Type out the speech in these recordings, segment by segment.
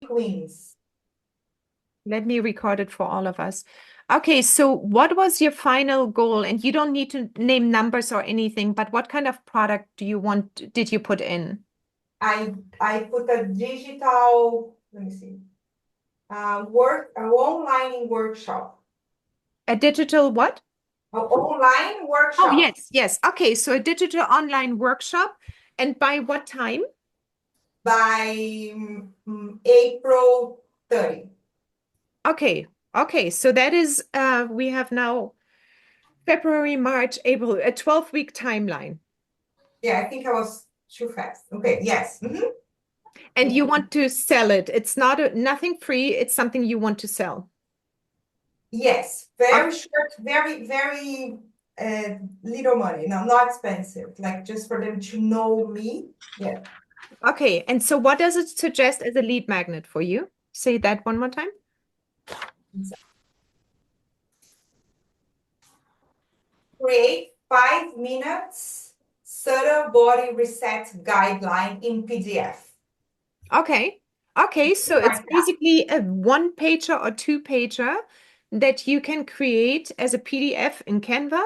quick wins. Let me record it for all of us. Okay, so what was your final goal? And you don't need to name numbers or anything, but what kind of product did you put in? I put a digital, let me see, an online workshop. A digital what? An online Oh, workshop yes, yes. Okay, so a digital online workshop. And by what time? by April 30. Okay, okay. So that is, we have now February, March, April, a 12-week timeline. Yeah, I think I was too fast. Okay, yes. And Yeah. you want to sell it. It's nothing free. It's something you want to sell. Yes, very short, very little money. No, not expensive. Like just for them to know me. Yeah. Okay, and so what does it suggest as a lead magnet for you? Say that one more time. Create 5 minutes subtle body reset guideline in PDF. Okay. Okay, so it's Like that. basically a one pager or two pager that you can create as a PDF in Canva.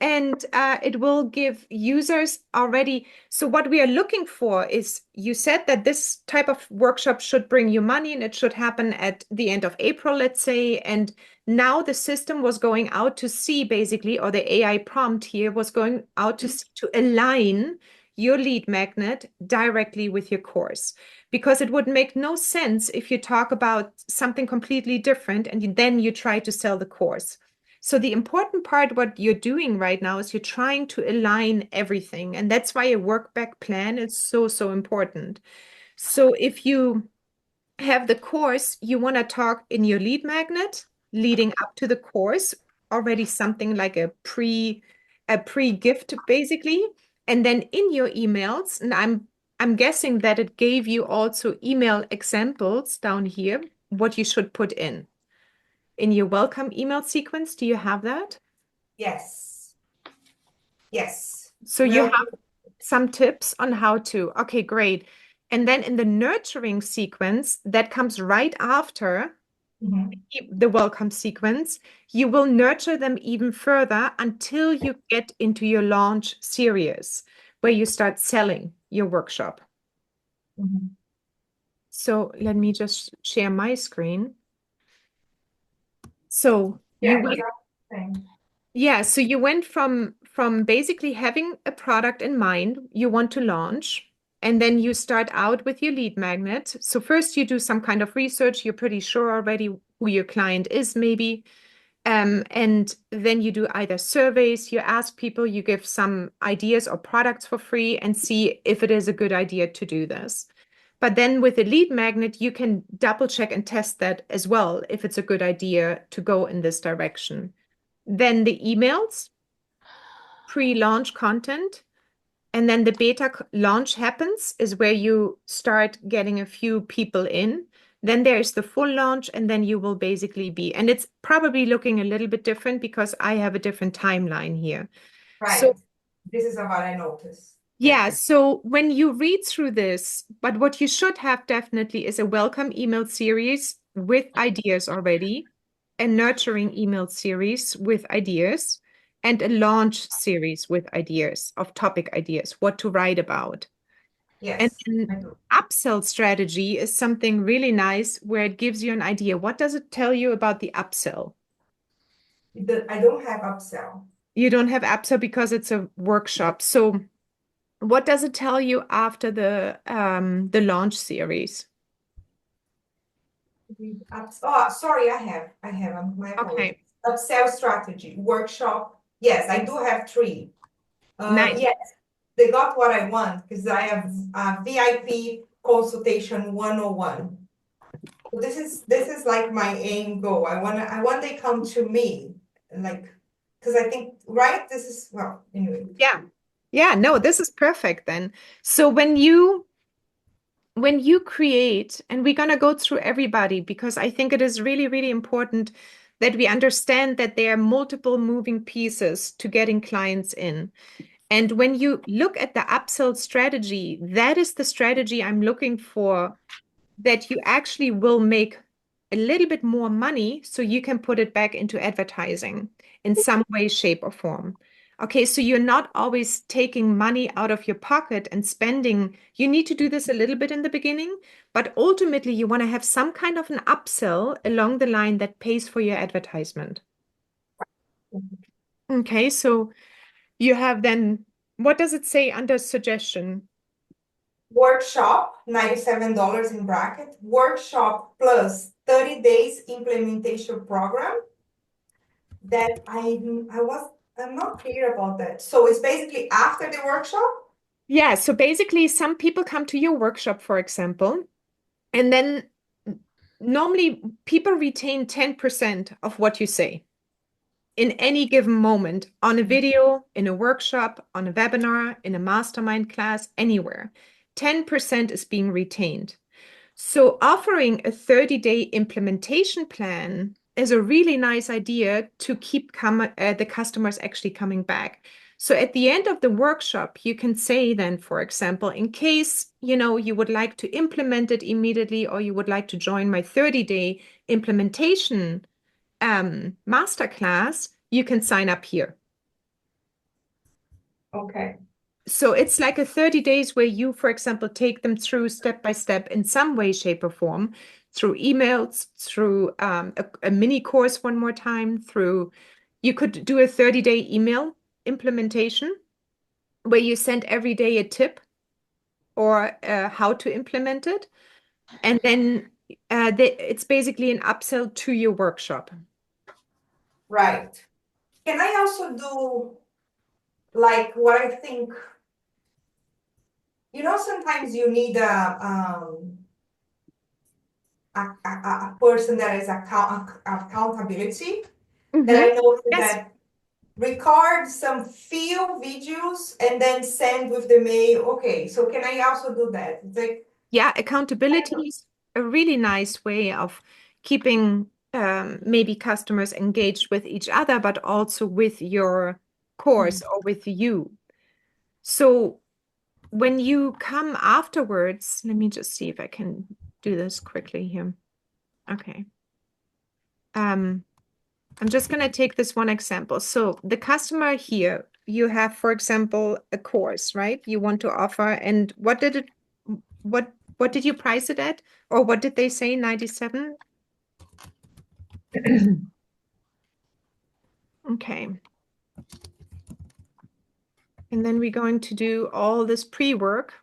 And it will give users already. So, what we are looking for is you said that this type of workshop should bring you money and it should happen at the end of April, let's say. And now the system was going out to see basically, or the AI prompt here was going out to see, to align your lead magnet directly with your course. Because it would make no sense if you talk about something completely different and then you try to sell the course. So the important part, what you're doing right now is you're trying to align everything. And that's why a work back plan is so, so important. So if you have the course, you want to talk in your lead magnet leading up to the course, already something like a pre gift basically. And then in your emails, and I'm guessing that it gave you also email examples down here, what you should put in your welcome email sequence. Do you have that? Yes. Yes. So you Well, have some tips on how to. Okay, great. And then in the nurturing sequence that comes right after mhm, the welcome sequence, you will nurture them even further until you get into your launch series where you start selling your workshop. mhm. So let me just share my screen. So you Yeah, went, exactly. yeah, so you went from basically having a product in mind you want to launch, and then you start out with your lead magnet. So first you do some kind of research. You're pretty sure already who your client is, maybe. And then you do either surveys, you ask people, you give some ideas or products for free and see if it is a good idea to do this. But then with a lead magnet, you can double check and test that as well if it's a good idea to go in this direction. Then the emails, pre-launch content, and then the beta launch happens is where you start getting a few people in. Then there's the full launch, and then you will basically be, and it's probably looking a little bit different because I have a different timeline here. So Right. This is what I noticed. Yeah. yeah, so when you read through this, but what you should have definitely is a welcome email series with ideas already, a nurturing email series with ideas, and a launch series with ideas of topic ideas, what to write about. And Yes, I an do. upsell strategy is something really nice where it gives you an idea. What does it tell you about the upsell? I don't have upsell. You don't have upsell because it's a workshop. So what does it tell you after the launch series? Oh, sorry, I have. My apologies. Okay. Upsell strategy workshop. Yes, I do have three. Nice. Yes, they got what I want because I have VIP consultation 101. So this is like my aim goal. I want they come to me like because I think right. This is well anyway. Yeah. Yeah, no, this is perfect then. So when you create, and we're going to go through everybody because I think it is really, really important that we understand that there are multiple moving pieces to getting clients in. And when you look at the upsell strategy, that is the strategy I'm looking for that you actually will make a little bit more money so you can put it back into advertising in some way, shape, or form. Okay, so you're not always taking money out of your pocket and spending. You need to do this a little bit in the beginning, but ultimately you want to have some kind of an upsell along the line that pays for your advertisement. Okay, so you have then, what does it say under suggestion? Workshop, $97 in bracket. Workshop plus 30 days implementation program. That I'm not clear about that. So it's basically after the workshop? Yeah, so basically, some people come to your workshop, for example, and then normally people retain 10% of what you say in any given moment on a video, in a workshop, on a webinar, in a mastermind class, anywhere. 10% is being retained. So offering a 30-day implementation plan is a really nice idea to keep the customers actually coming back. So at the end of the workshop, you can say then, for example, in case you would like to implement it immediately or you would like to join my 30-day implementation masterclass, you can sign up here. Okay. So it's like a 30 days where you, for example, take them through step by step in some way, shape, or form, through emails, through a mini course one more time, through you could do a 30-day email implementation where you send every day a tip or how to implement it. And then it's basically an upsell to your workshop. Right. Can I also do like what I think, sometimes you need a person that is accountability that Mhm. I know Yes. that record some few videos and then send with the mail. Okay, so can I also do that? It's like, Yeah, I accountability know. is a really nice way of keeping maybe customers engaged with each other, but also with your course or with you. So when you come afterwards, let me just see if I can do this quickly here. Okay. Um, I'm just going to take this one example. So the customer here, you have, for example, a course, right? You want to offer, and what did you price it at? Or what did they say, 97? Okay. And then we're going to do all this pre-work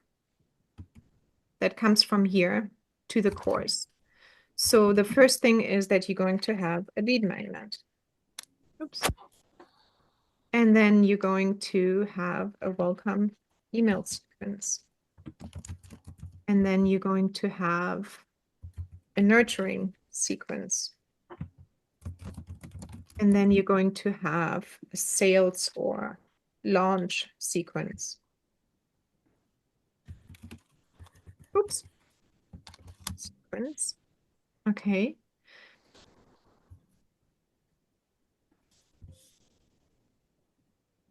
that comes from here to the course. So the first thing is that you're going to have a lead magnet. Oops. And then you're going to have a welcome email sequence. And then you're going to have a nurturing sequence. And then you're going to have a sales or launch sequence. Oops. Sequence. Okay.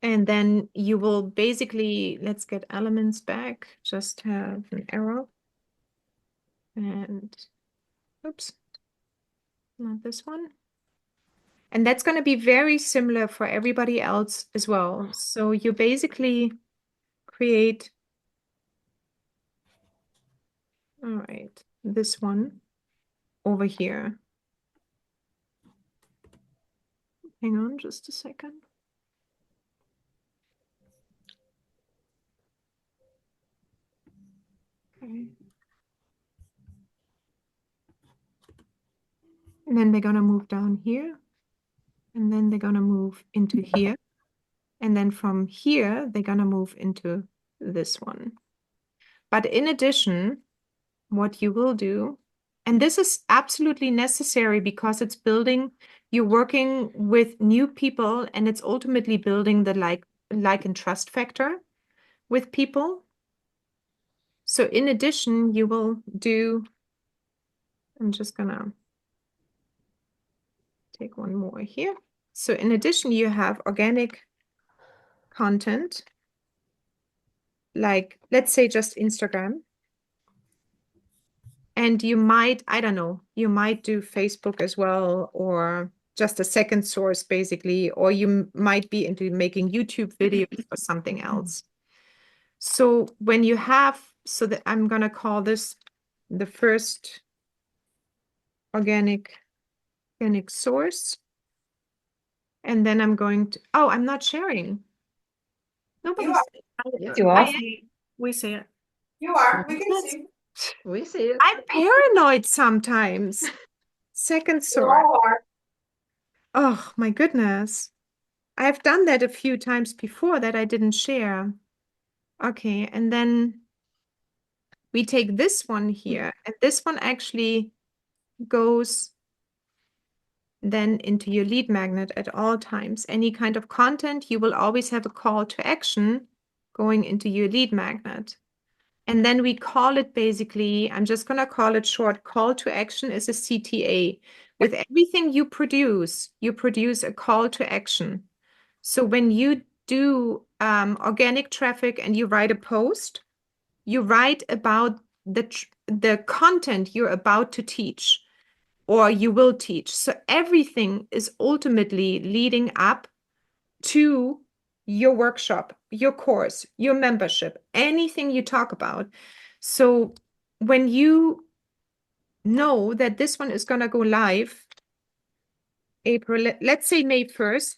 And then you will basically, let's get elements back, just have an arrow. And oops, not this one. And that's going to be very similar for everybody else as well. So you basically create, all right, this one over here. Hang on just a second. Okay. And then they're going to move down here. And then they're going to move into here. And then from here, they're going to move into this one. But in addition, what you will do, and this is absolutely necessary because it's building, you're working with new people and it's ultimately building the like and trust factor with people. So in addition, you will do, I'm just gonna take one more here. So in addition, you have organic content, like let's say just Instagram. And you might, I don't know, you might do Facebook as well, or just a second source basically, or you might be into making YouTube videos or something else. So when you have, so that I'm gonna call this the first organic source. And then I'm going to, oh, I'm not sharing. You Nobody's, are, Yes, you I are. am. We see it. you are. We can That's- see. We see it. I'm paranoid sometimes. Second You source. all are. Oh my goodness. I've done that a few times before that I didn't share. Okay, and then we take this one here, and this one actually goes then into your lead magnet at all times. Any kind of content, you will always have a call to action going into your lead magnet. And then we call it basically, I'm just going to call it short, call to action is a CTA. With everything you produce a call to action. So when you do organic traffic and you write a post, you write about the content you're about to teach or you will teach. So everything is ultimately leading up to your workshop, your course, your membership, anything you talk about. So when you know that this one is going to go live April, let's say May 1st,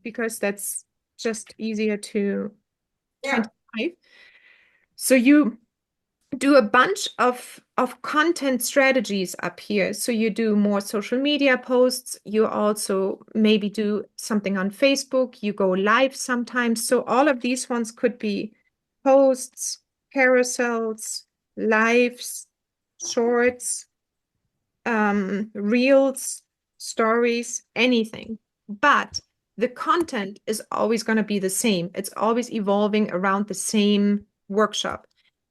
because that's just easier to Yeah. 25. So you do a bunch of content strategies up here. So you do more social media posts. You also maybe do something on Facebook. You go live sometimes. So all of these ones could be posts, carousels, lives, shorts, reels, stories, anything. But the content is always going to be the same. It's always evolving around the same workshop.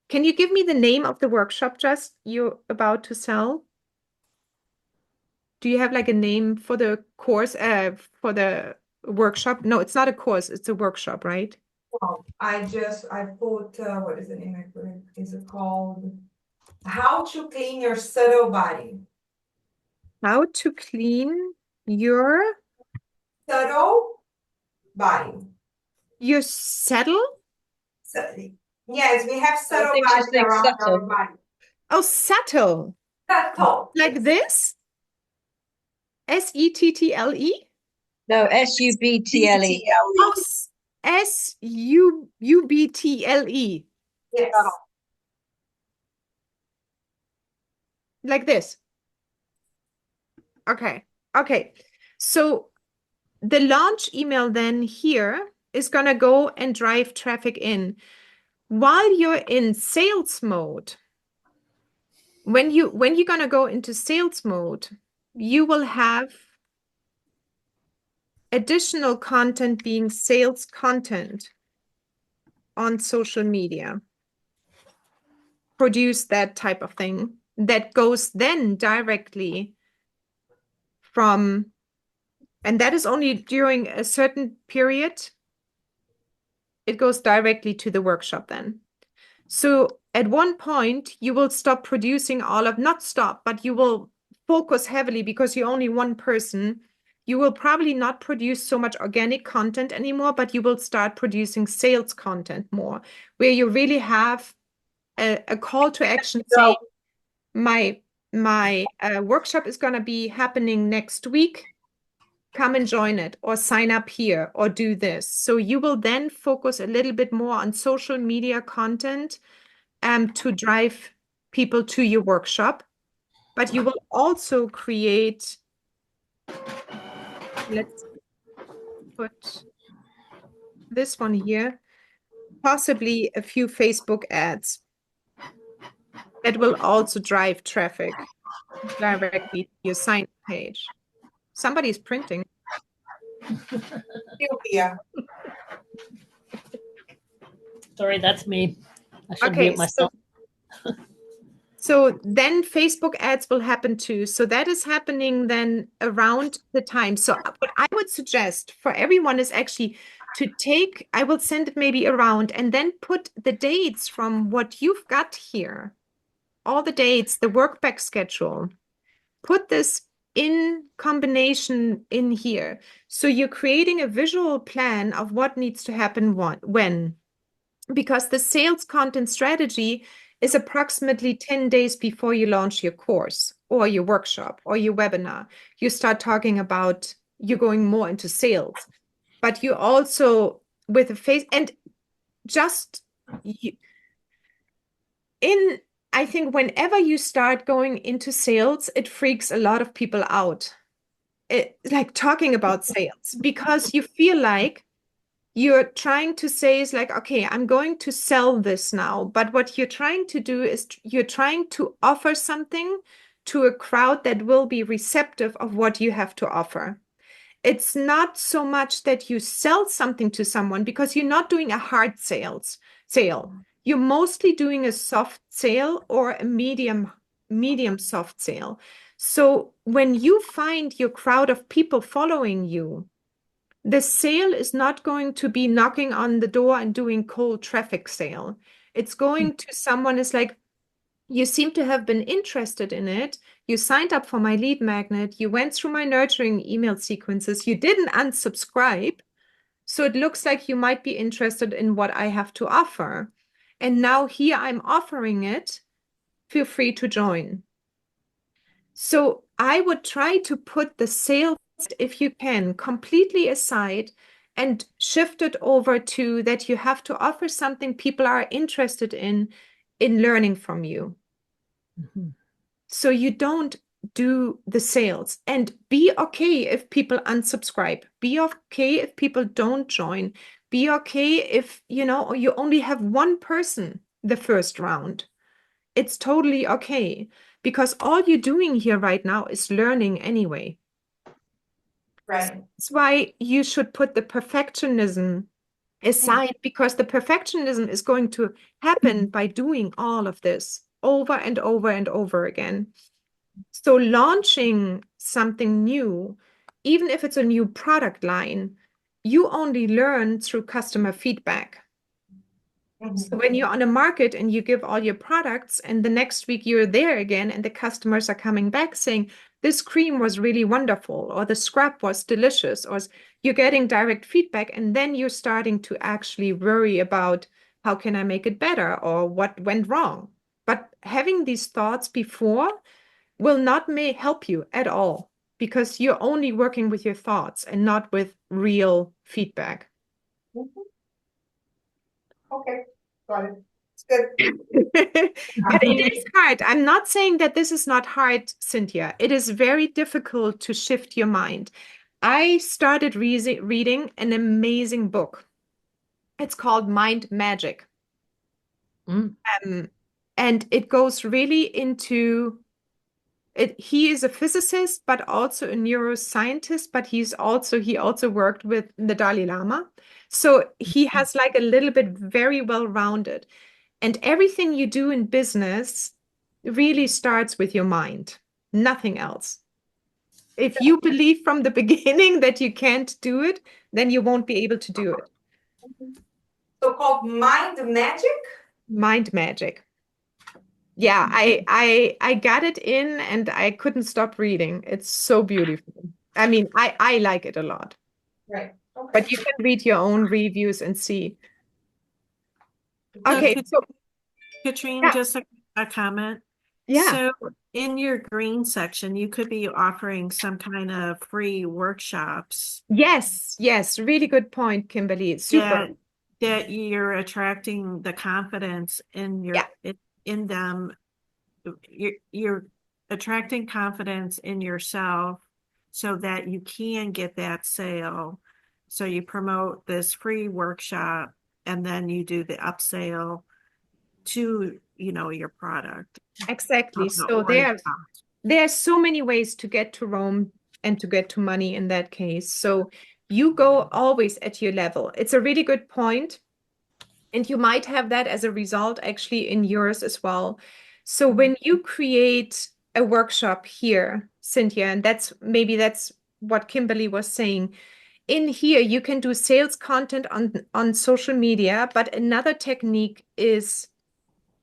Can you give me the name of the workshop just you're about to sell? Do you have like a name for the course, for the workshop? No, it's not a course, it's a workshop, right? Well, I put, what is the name I put? Is it called How to Clean Your Subtle Body? How to clean your Subtle body. saddle? So, yes, we have I subtle think she's body saying around our subtle. body. Oh, subtle. Subtle. Like this? Settle? No, SUBTLE. Oh, Subtle. Yes. Like this. Okay. Okay. So the launch email then here is going to go and drive traffic in. While you're in sales mode, when you're going to go into sales mode, you will have additional content being sales content on social media. Produce that type of thing that goes then directly from, and that is only during a certain period. It goes directly to the workshop then. So at one point, you will stop producing not stop, but you will focus heavily because you're only one person. You will probably not produce so much organic content anymore, but you will start producing sales content more, where you really have a call to action saying, my workshop is going to be happening next week. Come and join it or sign up here or do this. So you will then focus a little bit more on social media content to drive people to your workshop. But you will also create, let's put this one here, possibly a few Facebook ads that will also drive traffic directly to your sign page. Somebody's printing. Sylvia. Sorry, that's me. I should Okay, mute myself. so then Facebook ads will happen too. So that is happening then around the time. So what I would suggest for everyone is actually to take, I will send it maybe around and then put the dates from what you've got here all the dates, the work back schedule. Put this in combination in here. So you're creating a visual plan of what needs to happen when, because the sales content strategy is approximately 10 days before you launch your course or your workshop or your webinar. You start talking about you're going more into sales, but you also with a face and just I think whenever you start going into sales, it freaks a lot of people out. Like talking about sales, because you feel like you're trying to say is like, okay, I'm going to sell this now. But what you're trying to do is you're trying to offer something to a crowd that will be receptive of what you have to offer. It's not so much that you sell something to someone because you're not doing a hard sale. You're mostly doing a soft sale or a medium soft sale. So when you find your crowd of people following you, the sale is not going to be knocking on the door and doing cold traffic sale. It's going to someone is like, you seem to have been interested in it. You signed up for my lead magnet. You went through my nurturing email sequences. You didn't unsubscribe. So it looks like you might be interested in what I have to offer. And now here I'm offering it. Feel free to join. So I would try to put the sales, if you can, completely aside and shift it over to that you have to offer something people are interested in learning from you. Mm-hmm. So you don't do the sales, and be okay if people unsubscribe. Be okay if people don't join. Be okay if, you only have one person the first round. It's totally okay, because all you're doing here right now is learning anyway. Right. That's why you should put the perfectionism aside, because the perfectionism is going to happen by doing all of this over and over and over again. So launching something new, even if it's a new product line, you only learn through customer feedback. So when you're on a market and you give all your products and the next week you're there again and the customers are coming back saying, this cream was really wonderful, or the scrub was delicious, or you're getting direct feedback, and then you're starting to actually worry about how can I make it better or what went wrong. But having these thoughts before will not help you at all, because you're only working with your thoughts and not with real feedback. Okay, got it. It's good. But it is hard. I'm not saying that this is not hard, Cynthia. It is very difficult to shift your mind. I started reading an amazing book. It's called Mind Magic. And it goes really into it. He is a physicist, but also a neuroscientist, but he also worked with the Dalai Lama. So he has like a little bit very well-rounded. And everything you do in business really starts with your mind, nothing else. If you believe from the beginning that you can't do it, then you won't be able to do it. So called mind magic? Mind magic. Yeah, I got it in and I couldn't stop reading. It's so beautiful. I mean, I like it a lot. Right. Okay. But you can read your own reviews and see. Okay, so Katrine, yeah. just a comment. Yeah. So in your green section, you could be offering some kind of free workshops. Yes, really good point, Kimberly. Super. That you're attracting the confidence in in them. You're attracting confidence in yourself so that you can get that sale. So you promote this free workshop and then you do the upsell to your product. Exactly. So there are so many ways to get to Rome and to get to money in that case. So you go always at your level. It's a really good point. And you might have that as a result actually in yours as well. So when you create a workshop here, Cynthia, and that's what Kimberly was saying. In here, you can do sales content on social media, but another technique is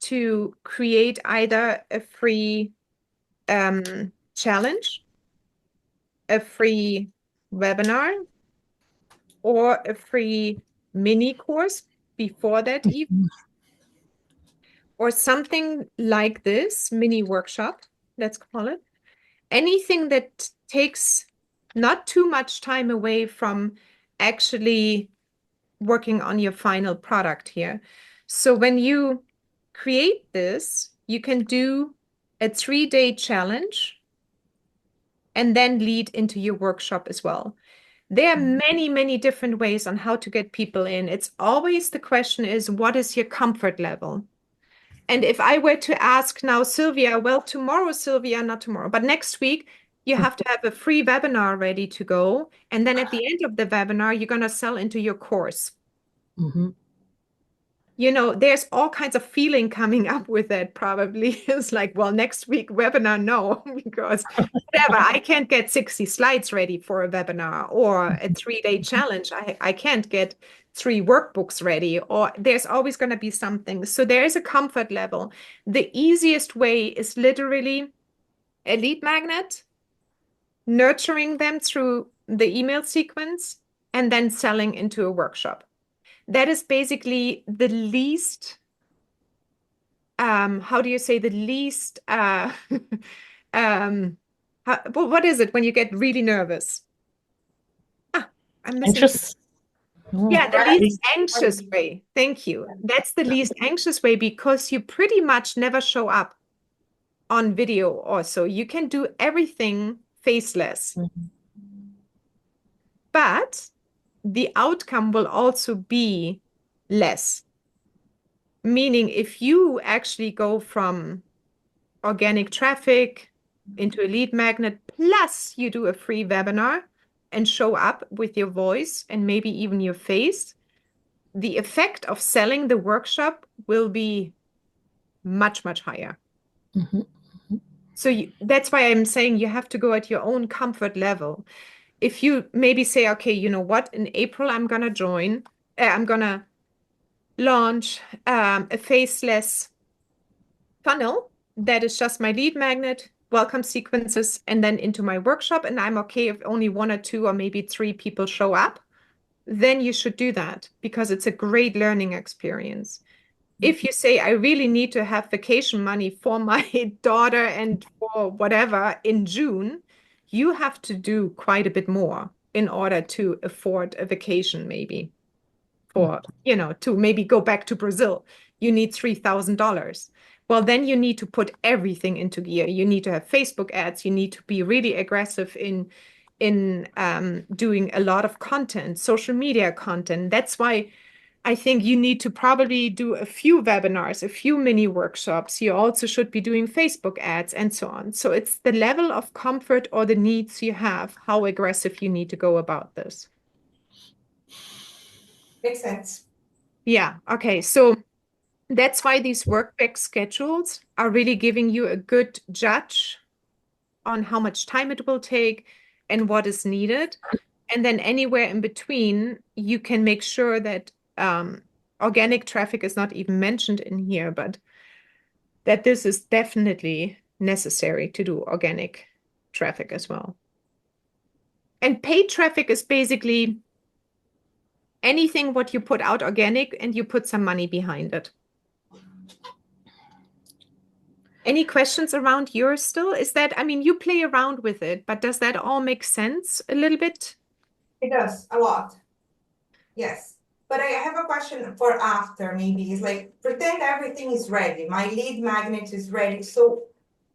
to create either a free challenge, a free webinar, or a free mini course before that even, or something like this, mini workshop, let's call it. Anything that takes not too much time away from actually working on your final product here. So when you create this, you can do a 3-day challenge and then lead into your workshop as well. There are many, many different ways on how to get people in. It's always the question is, what is your comfort level? And if I were to ask now, Sylvia, well, tomorrow, Sylvia, not tomorrow, but next week, you have to have a free webinar ready to go. And then at the end of the webinar, you're going to sell into your course. You know, there's all kinds of feeling coming up with it, probably. It's like, well, next week webinar, no, because whatever, I can't get 60 slides ready for a webinar or a 3-day challenge. I can't get 3 workbooks ready, or there's always going to be something. So there is a comfort level. The easiest way is literally a lead magnet, nurturing them through the email sequence, and then selling into a workshop. That is basically the least, how do you say, the least, what is it when you get really nervous? I'm missing. Anxious. Yeah, the least anxious way. Thank you. That's the least anxious way because you pretty much never show up on video also. You can do everything faceless. But the outcome will also be less. Meaning if you actually go from organic traffic into a lead magnet, plus you do a free webinar and show up with your voice and maybe even your face, the effect of selling the workshop will be much, much higher. So that's why I'm saying you have to go at your own comfort level. If you maybe say, okay, you know what, in April, I'm going to launch a faceless funnel that is just my lead magnet, welcome sequences, and then into my workshop. And I'm okay if only 1 or 2 or maybe 3 people show up, then you should do that because it's a great learning experience. If you say, I really need to have vacation money for my daughter and for whatever in June, you have to do quite a bit more in order to afford a vacation, maybe for, to maybe go back to Brazil. You need $3,000. Well, then you need to put everything into gear. You need to have Facebook ads. You need to be really aggressive in doing a lot of content, social media content. That's why I think you need to probably do a few webinars, a few mini workshops. You also should be doing Facebook ads and so on. So it's the level of comfort or the needs you have, how aggressive you need to go about this. Makes sense. Yeah. Okay. So that's why these workback schedules are really giving you a good judge on how much time it will take and what is needed. And then anywhere in between, you can make sure that organic traffic is not even mentioned in here, but that this is definitely necessary to do organic traffic as well. And paid traffic is basically anything what you put out organic and you put some money behind it. Any questions around yours still? Is that, I mean, you play around with it, but does that all make sense a little bit? It does a lot. Yes. But I have a question for after maybe. It's like pretend everything is ready. My lead magnet is ready. So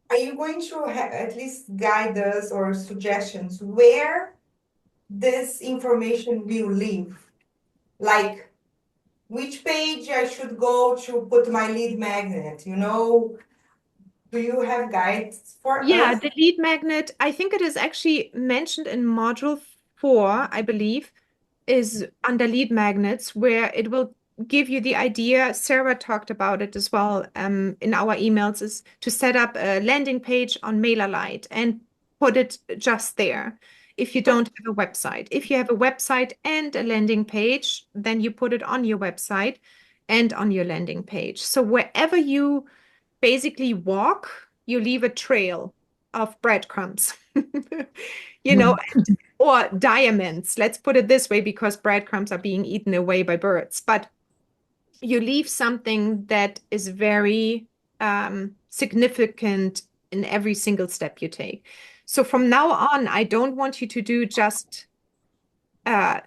are you going to at least guide us or suggestions where this information will live? Like which page I should go to put my lead magnet, Do you have guides for us? The lead magnet, I think it is actually mentioned in module 4, I believe, is under lead magnets, where it will give you the idea. Sarah talked about it as well in our emails, is to set up a landing page on MailerLite and put it just there. If you don't have a website, if you have a website and a landing page, then you put it on your website and on your landing page. So wherever you basically walk, you leave a trail of breadcrumbs, you know, or diamonds. Let's put it this way, because breadcrumbs are being eaten away by birds. But you leave something that is very significant in every single step you take. So from now on, I don't want you to do just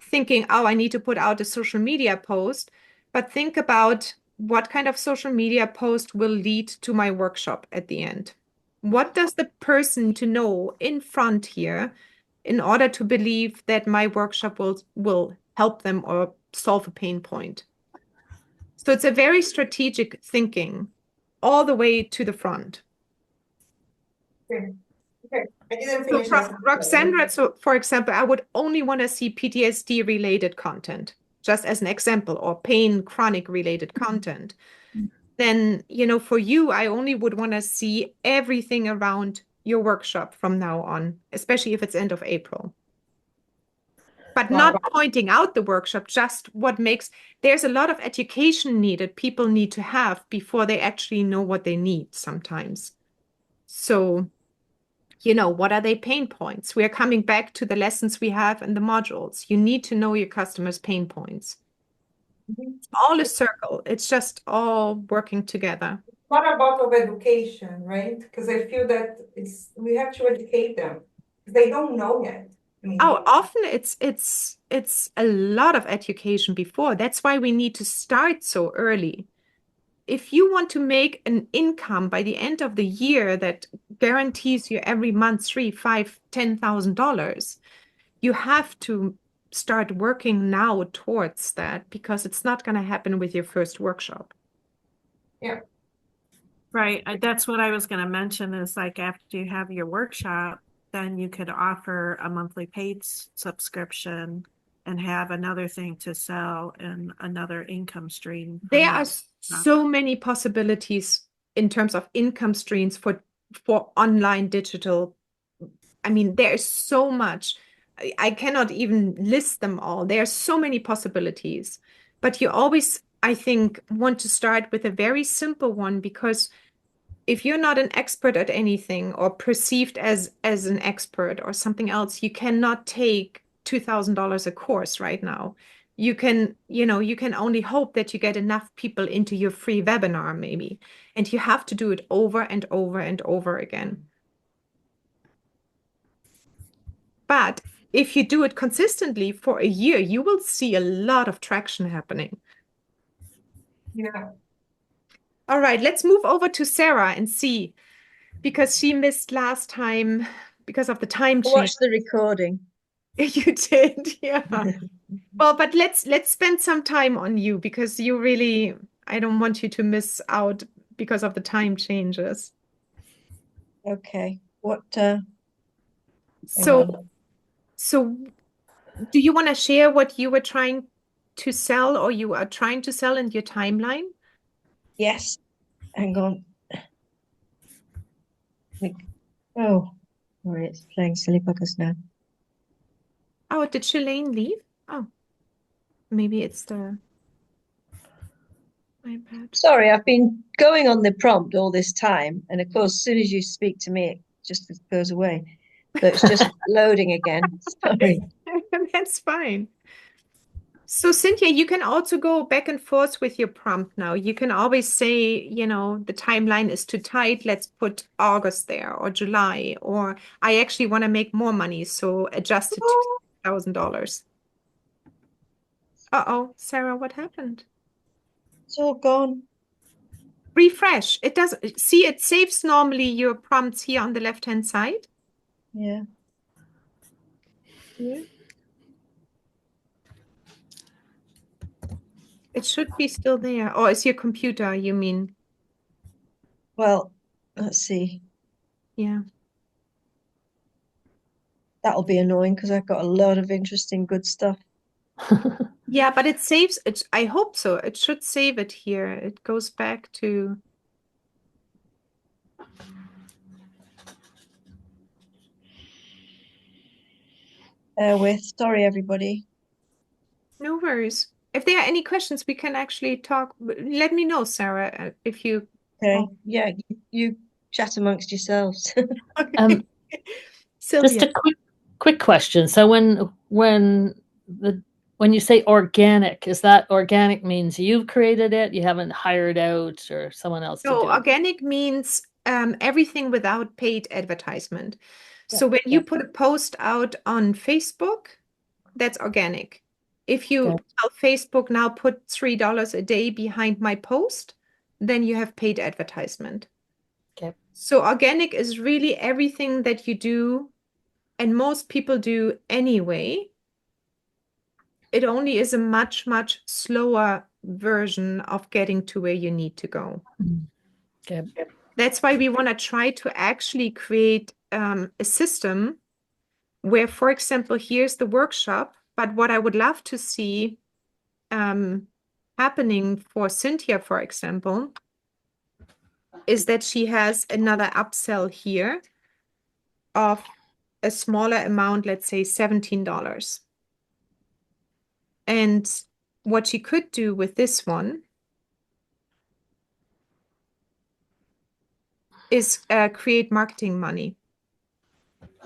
thinking, oh, I need to put out a social media post, but think about what kind of social media post will lead to my workshop at the end. What does the person to know in front here in order to believe that my workshop will help them or solve a pain point? So it's a very strategic thinking all the way to the front. Okay. Okay. I didn't So finish this. Roxandra, so for example, I would only want to see PTSD related content, just as an example, or pain chronic related content. Then, for you, I only would want to see everything around your workshop from now on, especially if it's end of April. But not pointing out the workshop, just what there's a lot of education needed, people need to have before they actually know what they need sometimes. So, what are their pain points? We are coming back to the lessons we have in the modules. You need to know your customers' pain points. It's all a circle. It's just all working together. What about of education, right? Because I feel that we have to educate them. They don't know yet. Oh, often it's a lot of education before. That's why we need to start so early. If you want to make an income by the end of the year that guarantees you every month $3, $5, $10,000, you have to start working now towards that, because it's not going to happen with your first workshop. Yeah. Right. That's what I was going to mention is like after you have your workshop, then you could offer a monthly paid subscription and have another thing to sell and another income stream. There are so many possibilities in terms of income streams for online digital. I mean, there's so much. I cannot even list them all. There are so many possibilities. But you always, I think, want to start with a very simple one, because if you're not an expert at anything or perceived as an expert or something else, you cannot take $2,000 a course right now. You can only hope that you get enough people into your free webinar maybe, and you have to do it over and over and over again. But if you do it consistently for a year, you will see a lot of traction happening. Yeah. All right, let's move over to Sarah and see, because she missed last time because of the time change. Watch the recording. You did, yeah. Well, but let's spend some time on you, because you really, I don't want you to miss out because of the time changes. Okay. What So do you want to share what you were trying to sell, or you are trying to sell in your timeline? Yes. Hang on. Oh, sorry, it's playing silly buggers now. Oh, did Shalane leave? Oh, maybe it's the iPad. Sorry, I've been going on the prompt all this time, and of course, as soon as you speak to me, it just goes away. So it's just loading again. Sorry. That's fine. So Cynthia, you can also go back and forth with your prompt now. You can always say, the timeline is too tight. Let's put August there, or July, or I actually want to make more money, so adjust it to $1,000. Uh-oh, Sarah, what happened? It's all gone. Refresh. It does. See, it saves normally your prompts here on the left-hand side. Yeah. Yeah. It should be still there. Or is your computer, you mean? Well, let's see. Yeah. That'll be annoying because I've got a lot of interesting, good stuff. Yeah, but it saves it. I hope so. It should save it here. It goes back to. Sorry, everybody. No worries. If there are any questions, we can actually talk. Let me know, Sarah, if you. Okay. Yeah, you chat amongst yourselves. Um, just Sylvia. a quick question. So the when you say organic, is that organic means you've created it, you haven't hired out or someone else to So do it? organic means everything without paid advertisement. Yeah, So when you yeah. put a post out on Facebook, that's organic. If you Okay. tell Facebook now put $3 a day behind my post, then you have paid advertisement. Okay. So organic is really everything that you do, and most people do anyway. It only is a much, much slower version of getting to where you need to go. Okay. That's why we want to try to actually create a system where, for example, here's the workshop, but what I would love to see happening for Cynthia, for example, is that she has another upsell here of a smaller amount, let's say $17. And what she could do with this one is create marketing money.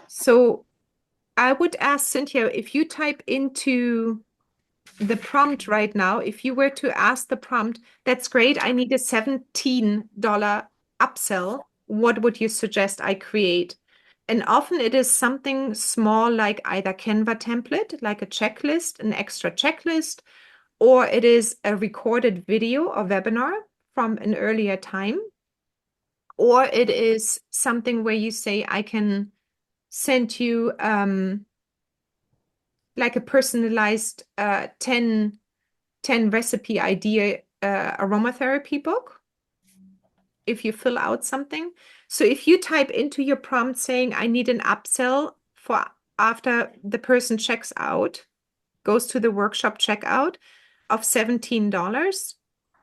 So I would ask Cynthia, if you type into the prompt right now, if you were to ask the prompt, that's great, I need a $17 upsell, what would you suggest I create? And often it is something small like either Canva template, like a checklist, an extra checklist, or it is a recorded video or webinar from an earlier time, or it is something where you say, I can send you like a personalized 10 recipe idea aromatherapy book if you fill out something. So if you type into your prompt saying, I need an upsell for after the person checks out, goes to the workshop checkout of $17,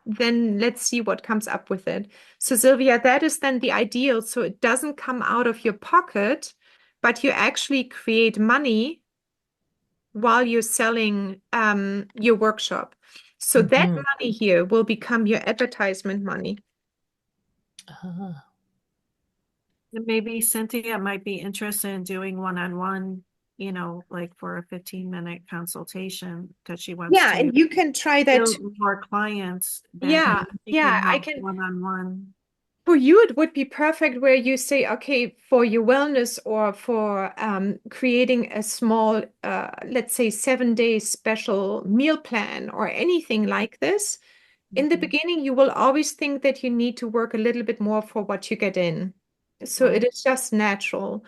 then let's see what comes up with it. So Sylvia, that is then the ideal. So it doesn't come out of your pocket, but you actually create money while you're selling your workshop. So that Mhm. money here will become your advertisement money. Ah, And maybe Cynthia might be interested in doing one-on-one, like for a 15-minute consultation, because she wants Yeah, to and you can try that. build more clients that Yeah, she can yeah, I help can. one-on-one. For you, it would be perfect where you say, okay, for your wellness or for creating a small, let's say 7 day special meal plan or anything like this. In the Mhm. beginning, you will always think that you need to work a little bit more for what you get in. So Right. it is just natural.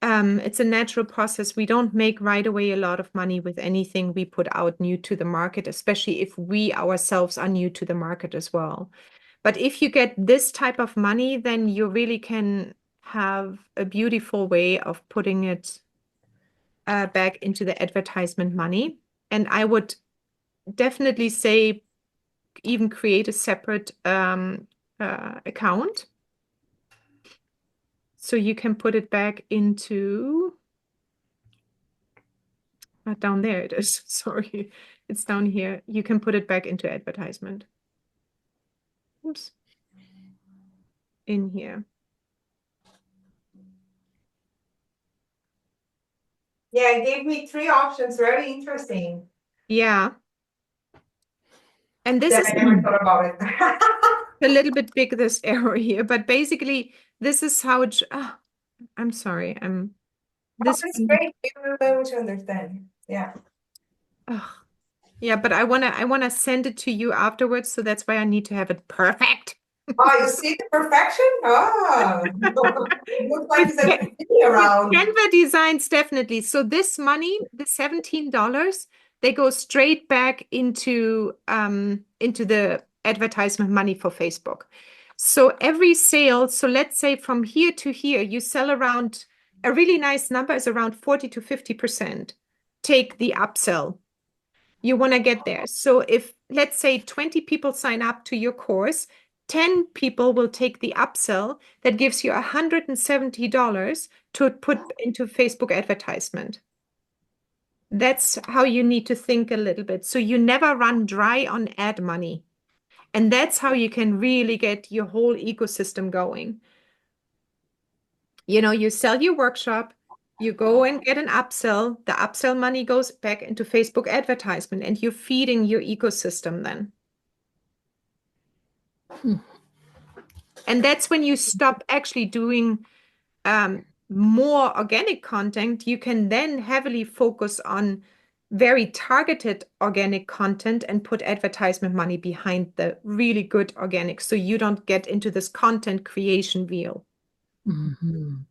It's a natural process. We don't make right away a lot of money with anything we put out new to the market, especially if we ourselves are new to the market as well. But if you get this type of money, then you really can have a beautiful way of putting it back into the advertisement money. And I would definitely say even create a separate account so you can put it back into down there it is. Sorry, it's down here. You can put it back into advertisement. Oops. In here. Yeah, it gave me three options. Very interesting. Yeah. And this That is I never thought about it. a little bit big, this arrow here, but basically this is how it, I'm sorry, this, That's great. You will be able to understand. Yeah. oh, yeah, but I wanna send it to you afterwards, so that's why I need to have it perfect. Oh, you see the perfection? Ah, looks like With, it's a Ca- graffiti with around. Canva designs, definitely. So this money, the $17, they go straight back into the advertisement money for Facebook. So every sale, so let's say from here to here, you sell around a really nice number is around 40 to 50%. Take the upsell. You want to get there. So if let's say 20 people sign up to your course, 10 people will take the upsell that gives you $170 to put into Facebook advertisement. That's how you need to think a little bit. So you never run dry on ad money. And that's how you can really get your whole ecosystem going. You sell your workshop, you go and get an upsell, the upsell money goes back into Facebook advertisement, and you're feeding your ecosystem then. And that's when you stop actually doing more organic content. You can then heavily focus on very targeted organic content and put advertisement money behind the really good organic. So you don't get into this content creation wheel. Mhm.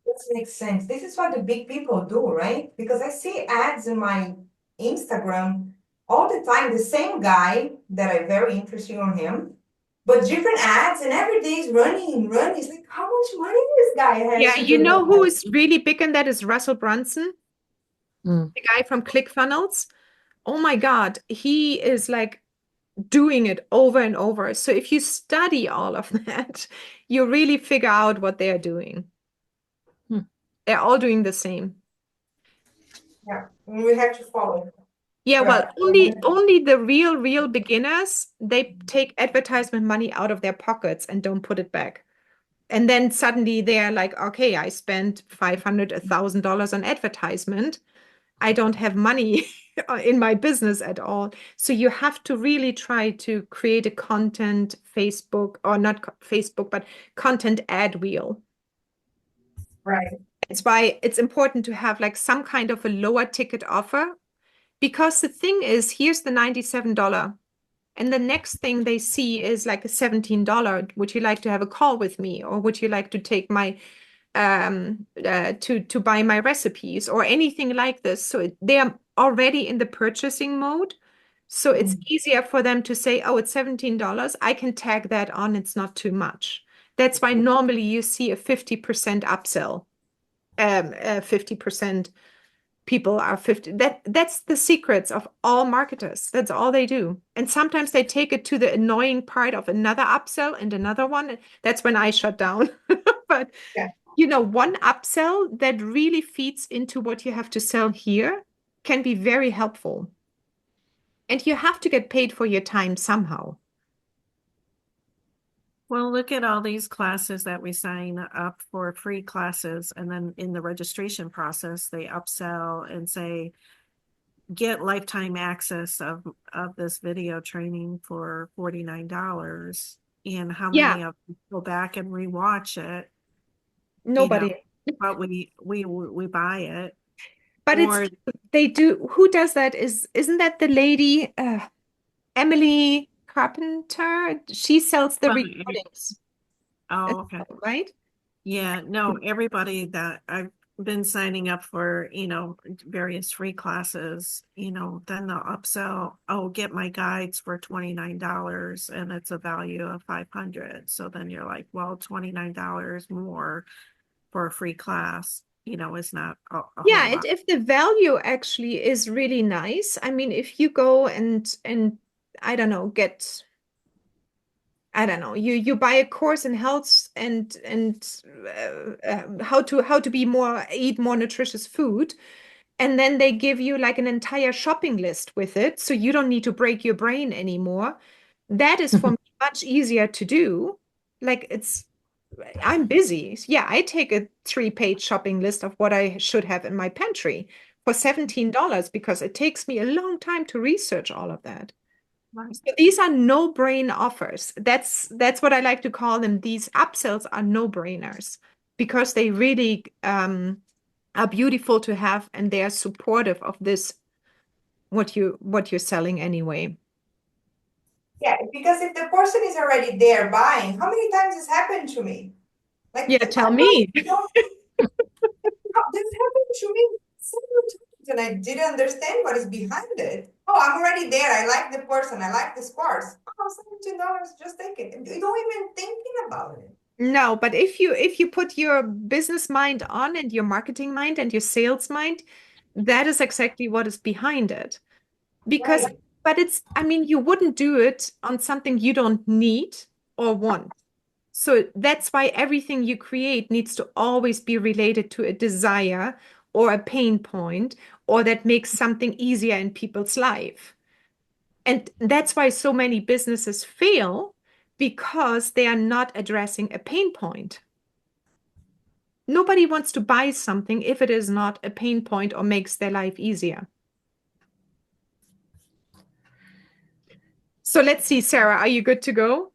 This makes sense. This is what the big people do, right? Because I see ads in my Instagram all the time, the same guy that I'm very interested on him, but different ads, and every day is running. It's like, how much money this guy has Yeah, to you do know that? who is really big in that is Russell Brunson, Mm. the guy from ClickFunnels. Oh my God, he is like doing it over and over. So if you study all of that, you really figure out what they are doing. Hmm. They're all doing the same. Yeah, and we have to follow. Yeah, well, Yeah. only the real beginners, they take advertisement money out of their pockets and don't put it back. And then suddenly they're like, okay, I spent $500, $1,000 on advertisement. I don't have money in my business at all. So you have to really try to create a content Facebook, or not Facebook, but content ad wheel. Right. That's why it's important to have like some kind of a lower ticket offer, because the thing is, here's the $97. And the next thing they see is like a $17. Would you like to have a call with me? Or would you like to take my to buy my recipes or anything like this? So they're already in the purchasing mode. So it's easier for them to say, oh, it's $17. I can tag that on. It's not too much. That's why normally you see a 50% upsell. 50% people are 50. That's the secrets of all marketers. That's all they do. And sometimes they take it to the annoying part of another upsell and another one. That's when I shut down. But Yeah. one upsell that really feeds into what you have to sell here can be very helpful. And you have to get paid for your time somehow. Well, look at all these classes that we sign up for, free classes, and then in the registration process, they upsell and say, get lifetime access of this video training for $49. And how Yeah. many of them go back and rewatch it? Nobody. But we buy it. But Or they do. Who does that? Isn't that the lady, Emily Carpenter? She sells the recordings, oh, okay. right? Yeah, no, everybody that I've been signing up for, various free classes, then they'll upsell, oh, get my guides for $29 and it's a value of 500. So then you're like, well, $29 more for a free class, is not a Yeah, whole and lot. if the value actually is really nice, I mean, if you go and I don't know, you buy a course in health and how to eat more nutritious food, and then they give you like an entire shopping list with it, so you don't need to break your brain anymore. That is for me much easier to do. Like I'm busy. Yeah, I take a 3-page shopping list of what I should have in my pantry for $17 because it takes me a long time to research all of that. Right. So these are no-brain offers. That's what I like to call them. These upsells are no-brainers because they really are beautiful to have, and they are supportive of this what you're selling anyway. Yeah, because if the person is already there buying, how many times this happened to me? Like, Yeah, tell me. this happened to me several times, and I didn't understand what is behind it. Oh, I'm already there. I like the person. I like this course. Oh, $17, just take it. You don't even thinking about it. No, but if you put your business mind on and your marketing mind and your sales mind, that is exactly what is behind it. Because, Right. but I mean, you wouldn't do it on something you don't need or want. So that's why everything you create needs to always be related to a desire or a pain point or that makes something easier in people's life. And that's why so many businesses fail, because they are not addressing a pain point. Nobody wants to buy something if it is not a pain point or makes their life easier. So let's see, Sarah, are you good to go?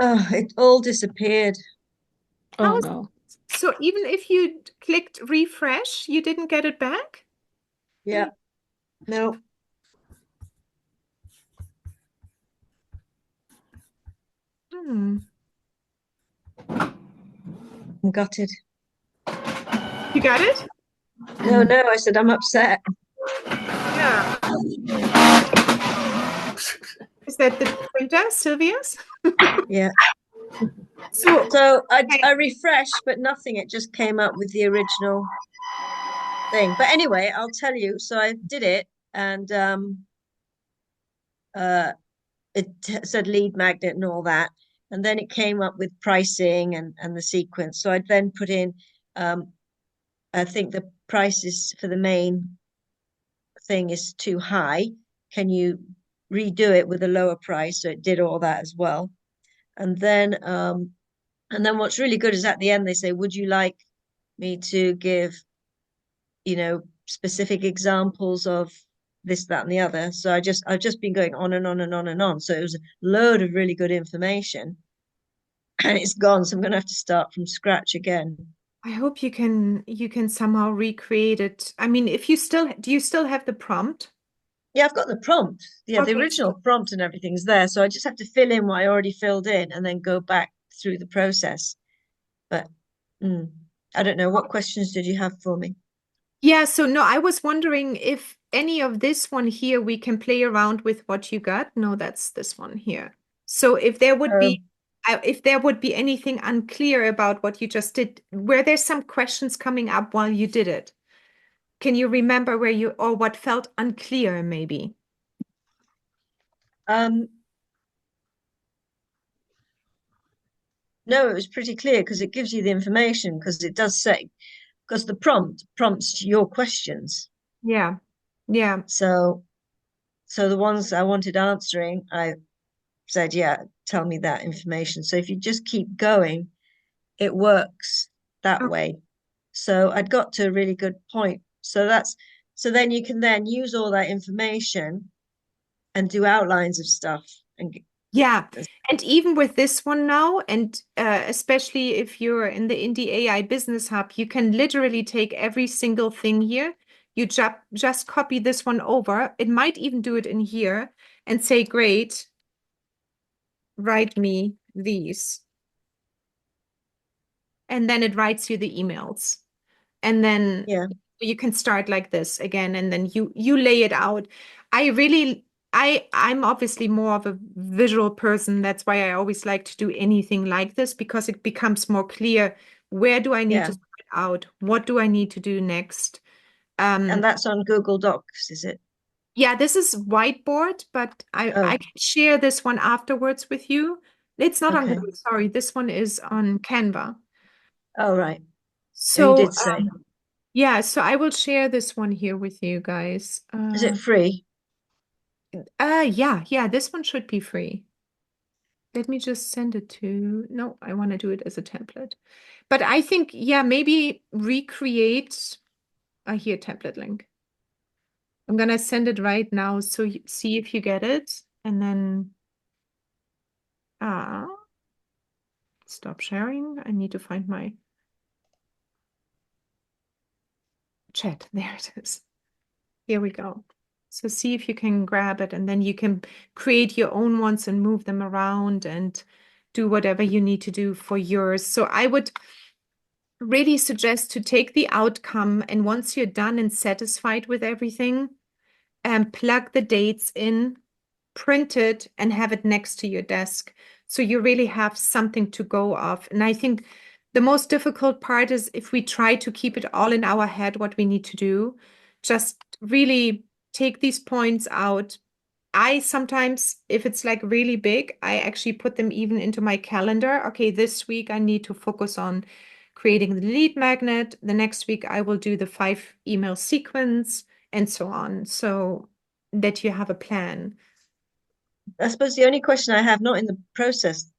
Oh, it all disappeared. Oh How is- no. So even if you clicked refresh, you didn't get it back? Yeah. No, Hmm. I'm gutted. You got it? No, no, I said I'm upset. Yeah. Is that the printer, Sylvia's? Yeah. So, So okay. I refreshed, but nothing. It just came up with the original thing. But anyway, I'll tell you. So I did it, and uh, said lead magnet and all that, and then it came up with pricing and the sequence. So I then put in, I think the prices for the main thing is too high. Can you redo it with a lower price? So it did all that as well. And then what's really good is at the end they say, would you like me to give, specific examples of this, that, and the other? So I've just been going on and on and on and on. So it was a load of really good information, and it's gone. So I'm going to have to start from scratch again. I hope you can somehow recreate it. I mean, if you still do you still have the prompt? Yeah, I've got the prompt. Yeah, the Okay. original prompt and everything's there. So I just have to fill in what I already filled in and then go back through the process. But I don't know. What questions did you have for me? Yeah, so no, I was wondering if any of this one here we can play around with what you got. No, that's this one here. So Oh, if there would be anything unclear about what you just did, were there some questions coming up while you did it? Can you remember where you or what felt unclear maybe? um, no, it was pretty clear because it gives you the information because it does say, because the prompt prompts your questions. Yeah. Yeah. So the ones I wanted answering, I said, yeah, tell me that information. So if you just keep going, it works that Oh, way. So I'd got to a really good point. So then you can then use all that information and do outlines of stuff and yeah. And even with this one now, and especially if you're in the Indie AI Business Hub, you can literally take every single thing here. You just copy this one over. It might even do it in here and say, great, write me these. And then it writes you the emails. And then yeah, you can start like this again, and then you lay it out. I'm obviously more of a visual person. That's why I always like to do anything like this, because it becomes more clear. Where do I need yeah. to start out? What do I need to do next? And that's on Google Docs, is it? Yeah, this is whiteboard, but I Oh, can share this one afterwards with you. It's not on okay. Google, sorry. This one is on Canva. Oh, right. Oh, you So did say. yeah, so I will share this one here with you guys. Is it free? Yeah, this one should be free. Let me just send it to, no, I want to do it as a template. But I think, yeah, maybe recreate, here, template link. I'm gonna send it right now, so you see if you get it, and then, uh, stop sharing. I need to find my chat. There it is. Here we go. So see if you can grab it, and then you can create your own ones and move them around and do whatever you need to do for yours. So I would really suggest to take the outcome, and once you're done and satisfied with everything, plug the dates in, print it, and have it next to your desk. So you really have something to go off. And I think the most difficult part is if we try to keep it all in our head, what we need to do, just really take these points out. I sometimes, if it's like really big, I actually put them even into my calendar. Okay, this week I need to focus on creating the lead magnet. The next week, I will do the 5 email sequence and so on, so that you have a plan. I suppose the only question I have, not in the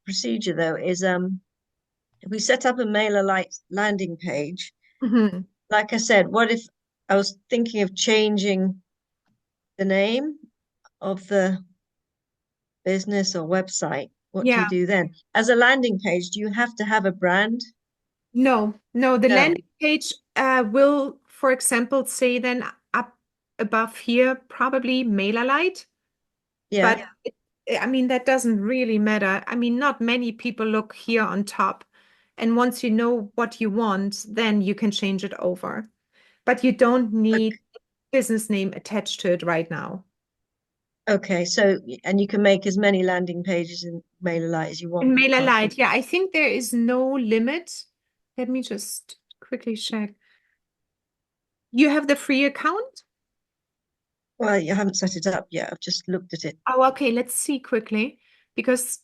procedure though, is if we set up a MailerLite landing page, Mhm. like I said, what if I was thinking of changing the name of the business or website? What do Yeah. you do then? As a landing page, do you have to have a brand? No, the No. landing page will, for example, say then up above here, probably MailerLite, Yeah. but I mean, that doesn't really matter. I mean, not many people look here on top. And once you know what you want, then you can change it over. But you don't need business name attached to it right now. Okay. So, and you can make as many landing pages in MailerLite as you want, In can't you? MailerLite, yeah, I think there is no limit. Let me just quickly check. You have the free account? Well, you haven't set it up yet. I've just looked at it. Oh, okay, let's see quickly because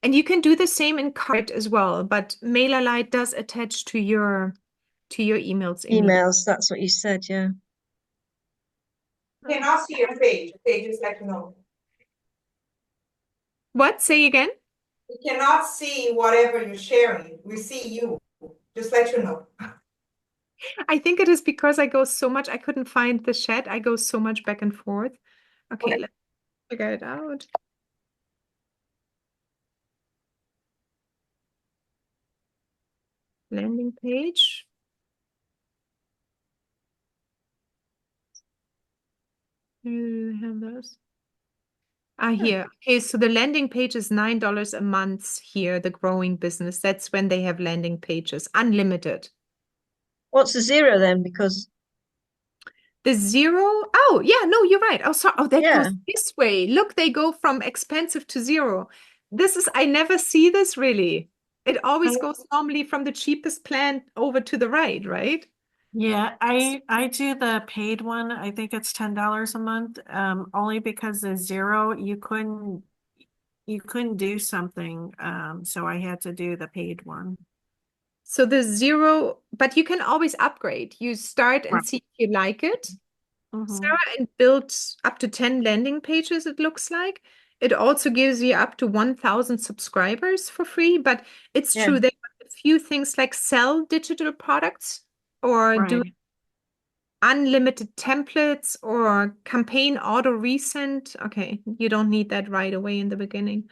and you can do the same in Cart as well, but MailerLite does attach to your emails immediately. Emails, that's what you said, yeah. You cannot see your page. Okay, just let you know. What? Say again? We cannot see whatever you're sharing. We see you. Just let you know. I think it is because I go so much, I couldn't find the chat. I go so much back and forth. Okay, let's figure it out. Landing page. Where do they have those? Here. Okay, so the landing page is $9 a month here, the growing business. That's when they have landing pages, unlimited. What's the zero then? Because The zero, oh, yeah, no, you're right. Oh, sorry. Oh, that yeah, goes this way. Look, they go from expensive to zero. I never see this really. It always goes normally from the cheapest plan over to the right? Yeah, I do the paid one. I think it's $10 a month. Only because the zero you couldn't do something. So I had to do the paid one. So the zero, but you can always upgrade. You start and Right. see if you like it. Mhm. Sarah, and build up to 10 landing pages, it looks like. It also gives you up to 1,000 subscribers for free, but it's yeah. true, there are a few things like sell digital products or do Right. unlimited templates or campaign auto resend. Okay, you don't need that right away in the beginning.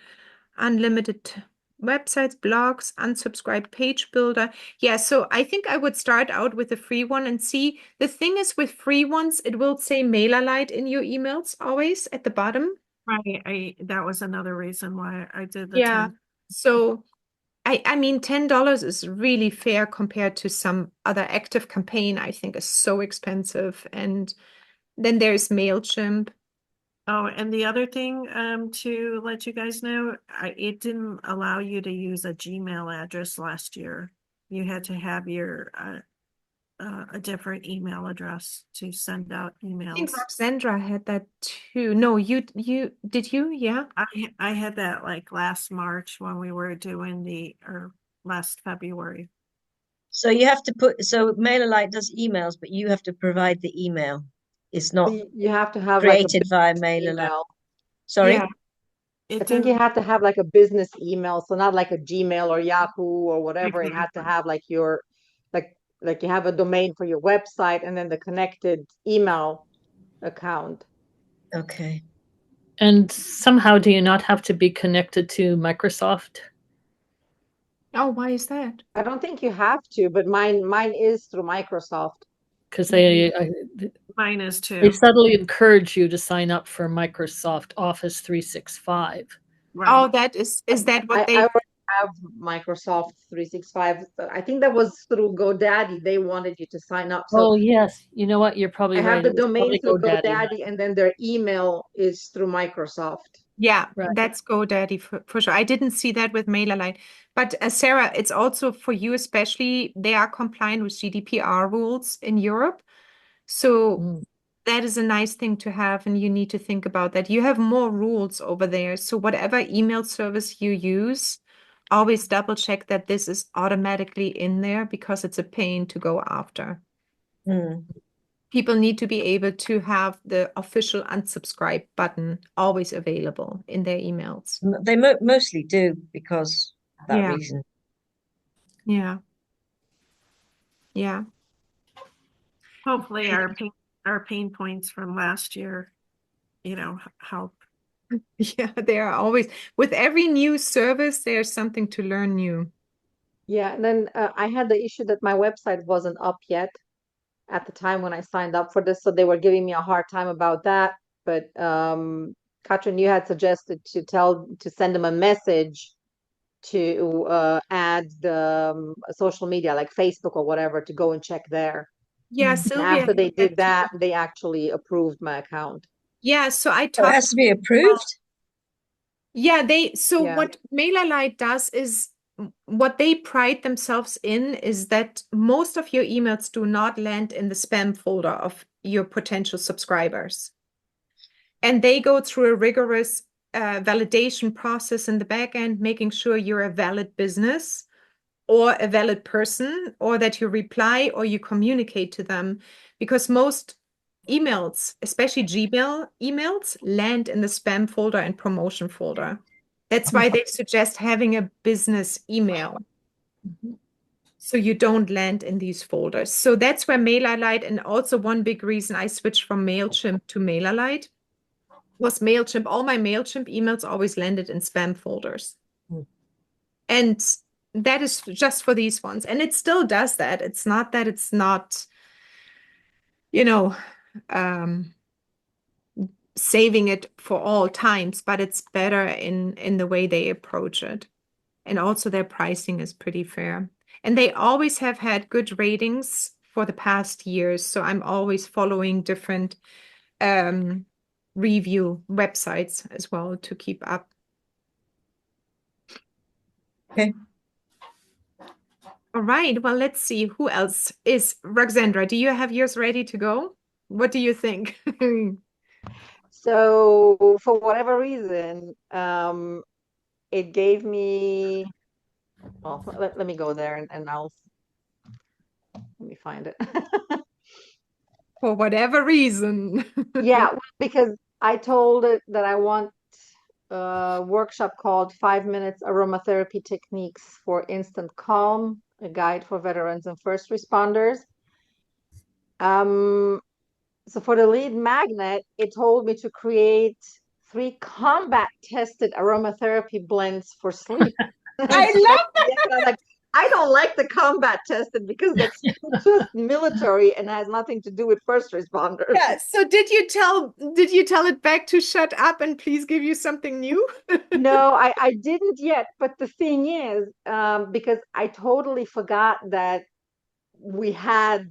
Unlimited websites, blogs, unsubscribed page builder. Yeah, so I think I would start out with the free one and see. The thing is with free ones, it will say MailerLite in your emails always at the bottom. Right. That was another reason why I did the Yeah. 10. So I mean $10 is really fair compared to some other active campaign I think is so expensive. And then there's MailChimp. Oh, and the other thing, to let you guys know, it didn't allow you to use a Gmail address last year. You had to have a different email address to send out I think emails. Roxandra had that too. No, you did you? Yeah. I had that like last March when we were doing or last February. So you have to so MailerLite does emails, but you have to provide the email. It's not You have to have like a created via business MailerLite. email. Sorry? Yeah. I It think you didn't, have to have like a business email, so not like a Gmail or Yahoo or whatever. It had to exactly. have like your like you have a domain for your website and then the connected email account. Okay. And somehow do you not have to be connected to Microsoft? Oh, why is that? I don't think you have to, but mine is through Microsoft. Because Mine is they too. subtly encourage you to sign up for Microsoft Office 365. Oh, Right. is that what I they already have Microsoft 365. I think that was through GoDaddy. They wanted you to sign up. So Oh, yes. You know what? You're I probably have right. the It was domain probably through GoDaddy. GoDaddy, and then their email is through Microsoft. Yeah, Right. that's GoDaddy for sure. I didn't see that with MailerLite. But Sarah, it's also for you especially, they are compliant with GDPR rules in Europe. So Mm. that is a nice thing to have, and you need to think about that. You have more rules over there. So whatever email service you use, always double check that this is automatically in there because it's a pain to go after. Mm. People need to be able to have the official unsubscribe button always available in their emails. They mostly do because of that Yeah. reason. Yeah. Yeah. Hopefully our pain points from last year, help. Yeah, there are always, with every new service, there's something to learn new. Yeah, and then I had the issue that my website wasn't up yet at the time when I signed up for this, so they were giving me a hard time about that. But Katrin, you had suggested to send them a message to add the social media like Facebook or whatever to go and check there. Yeah, Mm. And Sylvia after they did that did that, too. they actually approved my account. Yeah, so I So it talked. has to be approved. Yeah, so Yeah. what MailerLite does is what they pride themselves in is that most of your emails do not land in the spam folder of your potential subscribers. And they go through a rigorous validation process in the back end, making sure you're a valid business or a valid person, or that you reply or you communicate to them, because most emails, especially Gmail emails, land in the spam folder and promotion folder. That's why they suggest having a business email, so you don't land in these folders. So that's where MailerLite, and also one big reason I switched from MailChimp to MailerLite was MailChimp. All my MailChimp emails always landed in spam folders. Mm. And that is just for these ones. And it still does that. It's not that it's not, um, saving it for all times, but it's better in the way they approach it. And also their pricing is pretty fair. And they always have had good ratings for the past years. So I'm always following different review websites as well to keep up. Okay. All right. Well, let's see who else is. Roxandra, do you have yours ready to go? What do you think? So for whatever reason, it gave me, well, let me go there and let me find it. For whatever reason. Yeah, because I told it that I want a workshop called 5 Minutes Aromatherapy Techniques for Instant Calm, a guide for veterans and first responders. Um, so for the lead magnet, it told me to create 3 combat-tested aromatherapy blends for sleep. I love Yes, and I'm like, I don't like the combat tested because that's just military and has nothing to do with first responders. Yeah. So did you tell it back to shut up and please give you something new? No, I didn't yet. But the thing is, because I totally forgot that we had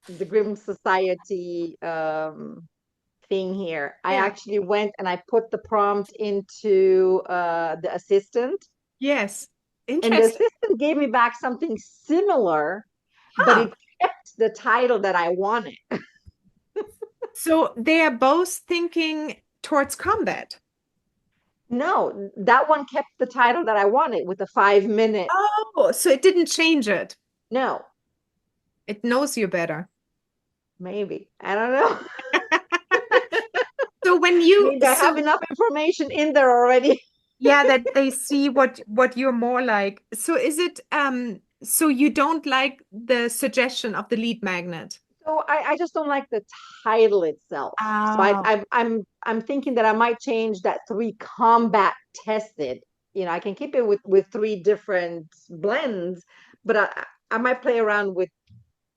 the Grimm Society thing here. I Yeah. actually went and I put the prompt into the assistant, Yes. and the Interesting. assistant gave me back something similar, but Huh. it kept the title that I wanted. So they are both thinking towards combat. No, that one kept the title that I wanted with the 5 minute. Oh, so it didn't change it. No, It knows you better. maybe. I don't know. So Maybe I have enough information in there already. yeah, that they see what you're more like. So is it so you don't like the suggestion of the lead magnet? So I just don't like the title itself. So Oh. I'm thinking that I might change that 3 combat tested. I can keep it with 3 different blends, but I might play around with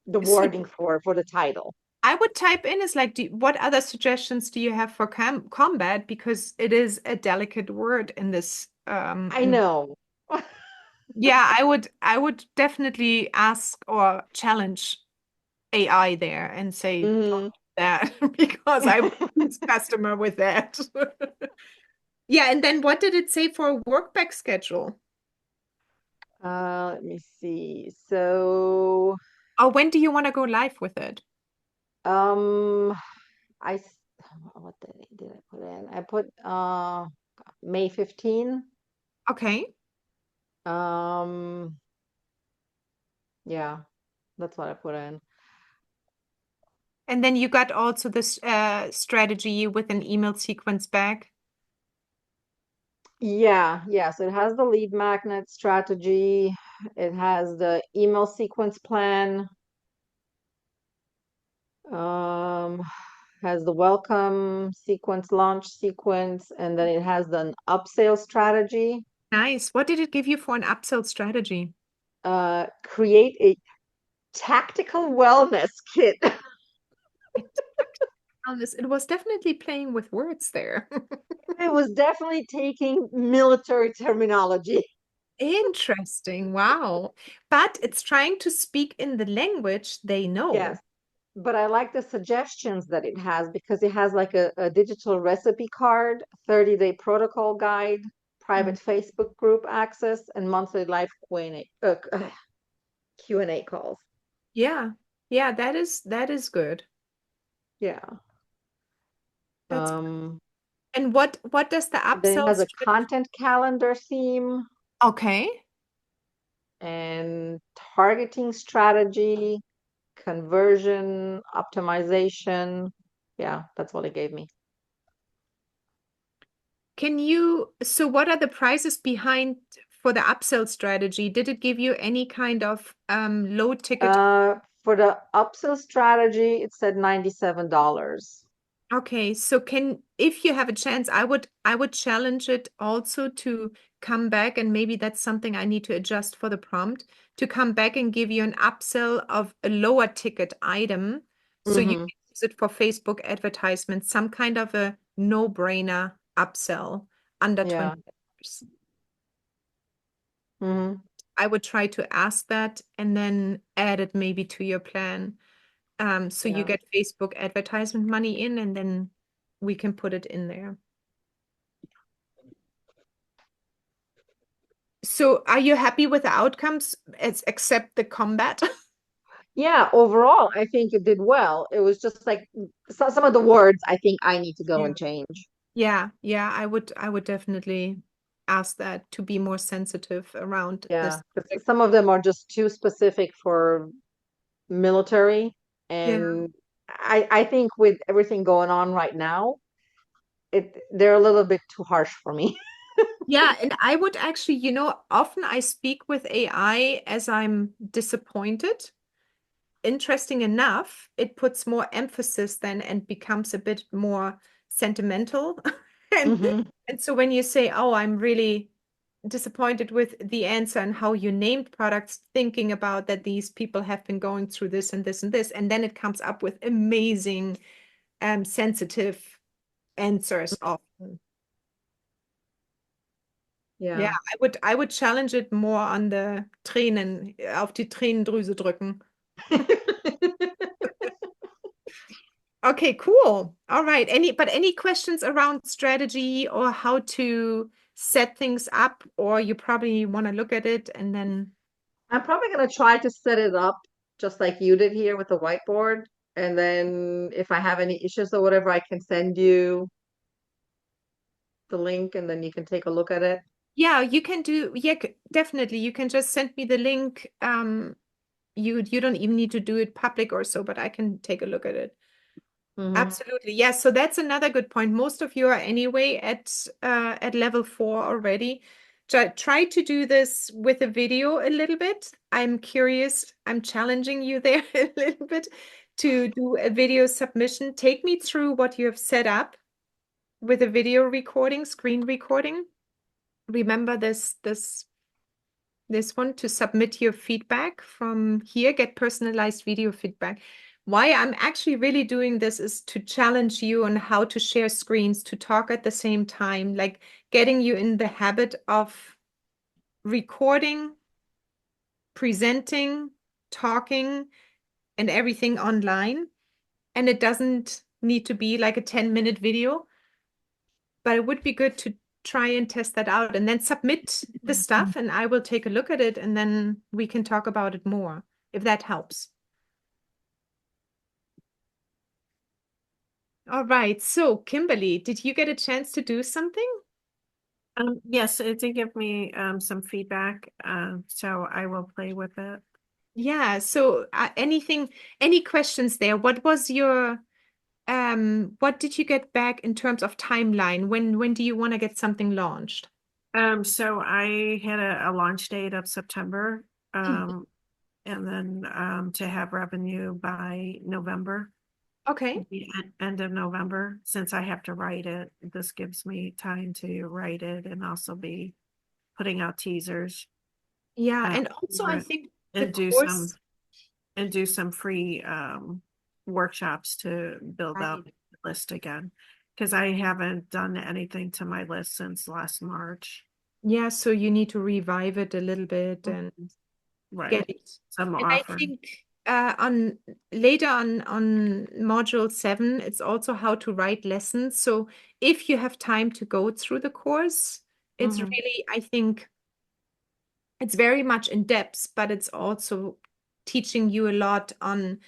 the So wording for the title. I would type in is like, what other suggestions do you have for combat? Because it is a delicate word in this. I know. Yeah, I would definitely ask or challenge AI there and say, don't Mhm. do that because I would lose customer with that. Yeah, and then what did it say for a work back schedule? Let me see. So, Or when do you want to go live with it? um, I what did I put in? I put May 15. Okay. Um, yeah, that's what I put in. And then you got also this strategy with an email sequence back. Yeah. So it has the lead magnet strategy. It has the email sequence plan. Um, has the welcome sequence, launch sequence, and then it has an upsell strategy. Nice. What did it give you for an upsell strategy? Create a tactical wellness kit. It was definitely playing with words there. It was definitely taking military terminology. Interesting. Wow. But it's trying to speak in the language they know. Yes, but I like the suggestions that it has because it has like a digital recipe card, 30-day protocol guide, private Facebook group access, and monthly live Q&A calls. Yeah. Yeah, that is good. Yeah. That's Um, and what does the then it upsell has a strategy? content calendar theme Okay. and targeting strategy, conversion optimization. Yeah, that's what it gave me. So what are the prices behind for the upsell strategy? Did it give you any kind of low ticket? For the upsell strategy, it said $97. Okay, so if you have a chance, I would challenge it also to come back, and maybe that's something I need to adjust for the prompt, to come back and give you an upsell of a lower ticket item. So you Mm-hmm. can use it for Facebook advertisements, some kind of a no-brainer upsell under Yeah. $20. Mm-hmm. I would try to ask that and then add it maybe to your plan. So you Yeah. get Facebook advertisement money in, and then we can put it in there. So are you happy with the outcomes except the combat? Yeah, overall, I think it did well. It was just like some of the words I think I need to go Yeah. and change. Yeah, I would definitely ask that to be more sensitive around Yeah, this. 'cause some of them are just too specific for military. Yeah. And I think with everything going on right now, they're a little bit too harsh for me. Yeah, and I would actually, often I speak with AI as I'm disappointed. Interesting enough, it puts more emphasis then and becomes a bit more sentimental. And Hmm. and so when you say, "Oh, I'm really disappointed with the answer and how you named products, thinking about that these people have been going through this and this and this," and then it comes up with amazing sensitive answers often. Yeah, Yeah. I would challenge it more on the Tränen, auf die Tränendrüse drücken. Okay, cool. All right. Any questions around strategy or how to set things up, or you probably want to look at it and then I'm probably gonna try to set it up just like you did here with the whiteboard. And then if I have any issues or whatever, I can send you the link and then you can take a look at it. yeah, you can do yeah, definitely. You can just send me the link. You don't even need to do it public or so, but I can take a look at it. Hmm. Absolutely. Yes. So that's another good point. Most of you are anyway at level 4 already. Try to do this with a video a little bit. I'm curious. I'm challenging you there a little bit to do a video submission. Take me through what you have set up with a video recording, screen recording. Remember this one to submit your feedback from here, get personalized video feedback. Why I'm actually really doing this is to challenge you on how to share screens, to talk at the same time, like getting you in the habit of recording, presenting, talking, and everything online. And it doesn't need to be like a 10-minute video, but it would be good to try and test that out and then submit the stuff and I will take a look at it and then we can talk about it more if that helps. All right. So, Kimberly, did you get a chance to do something? Yes, it did give me some feedback, so I will play with it. Yeah. So any questions there? What did you get back in terms of timeline? When do you want to get something launched? So I had a launch date of September, and then to have revenue by November, Okay. the end of November. Since I have to write it, this gives me time to write it and also be putting out teasers Yeah. And also for I it think the and course, do some free workshops to build right. up the list again. Because I haven't done anything to my list since last March. Yeah, so you need to revive it a little bit and Right. get it. Some And I offer. think on later on module 7, it's also how to write lessons. So if you have time to go through the course, it's Mhm. really, I think it's very much in depth, but it's also teaching you a lot on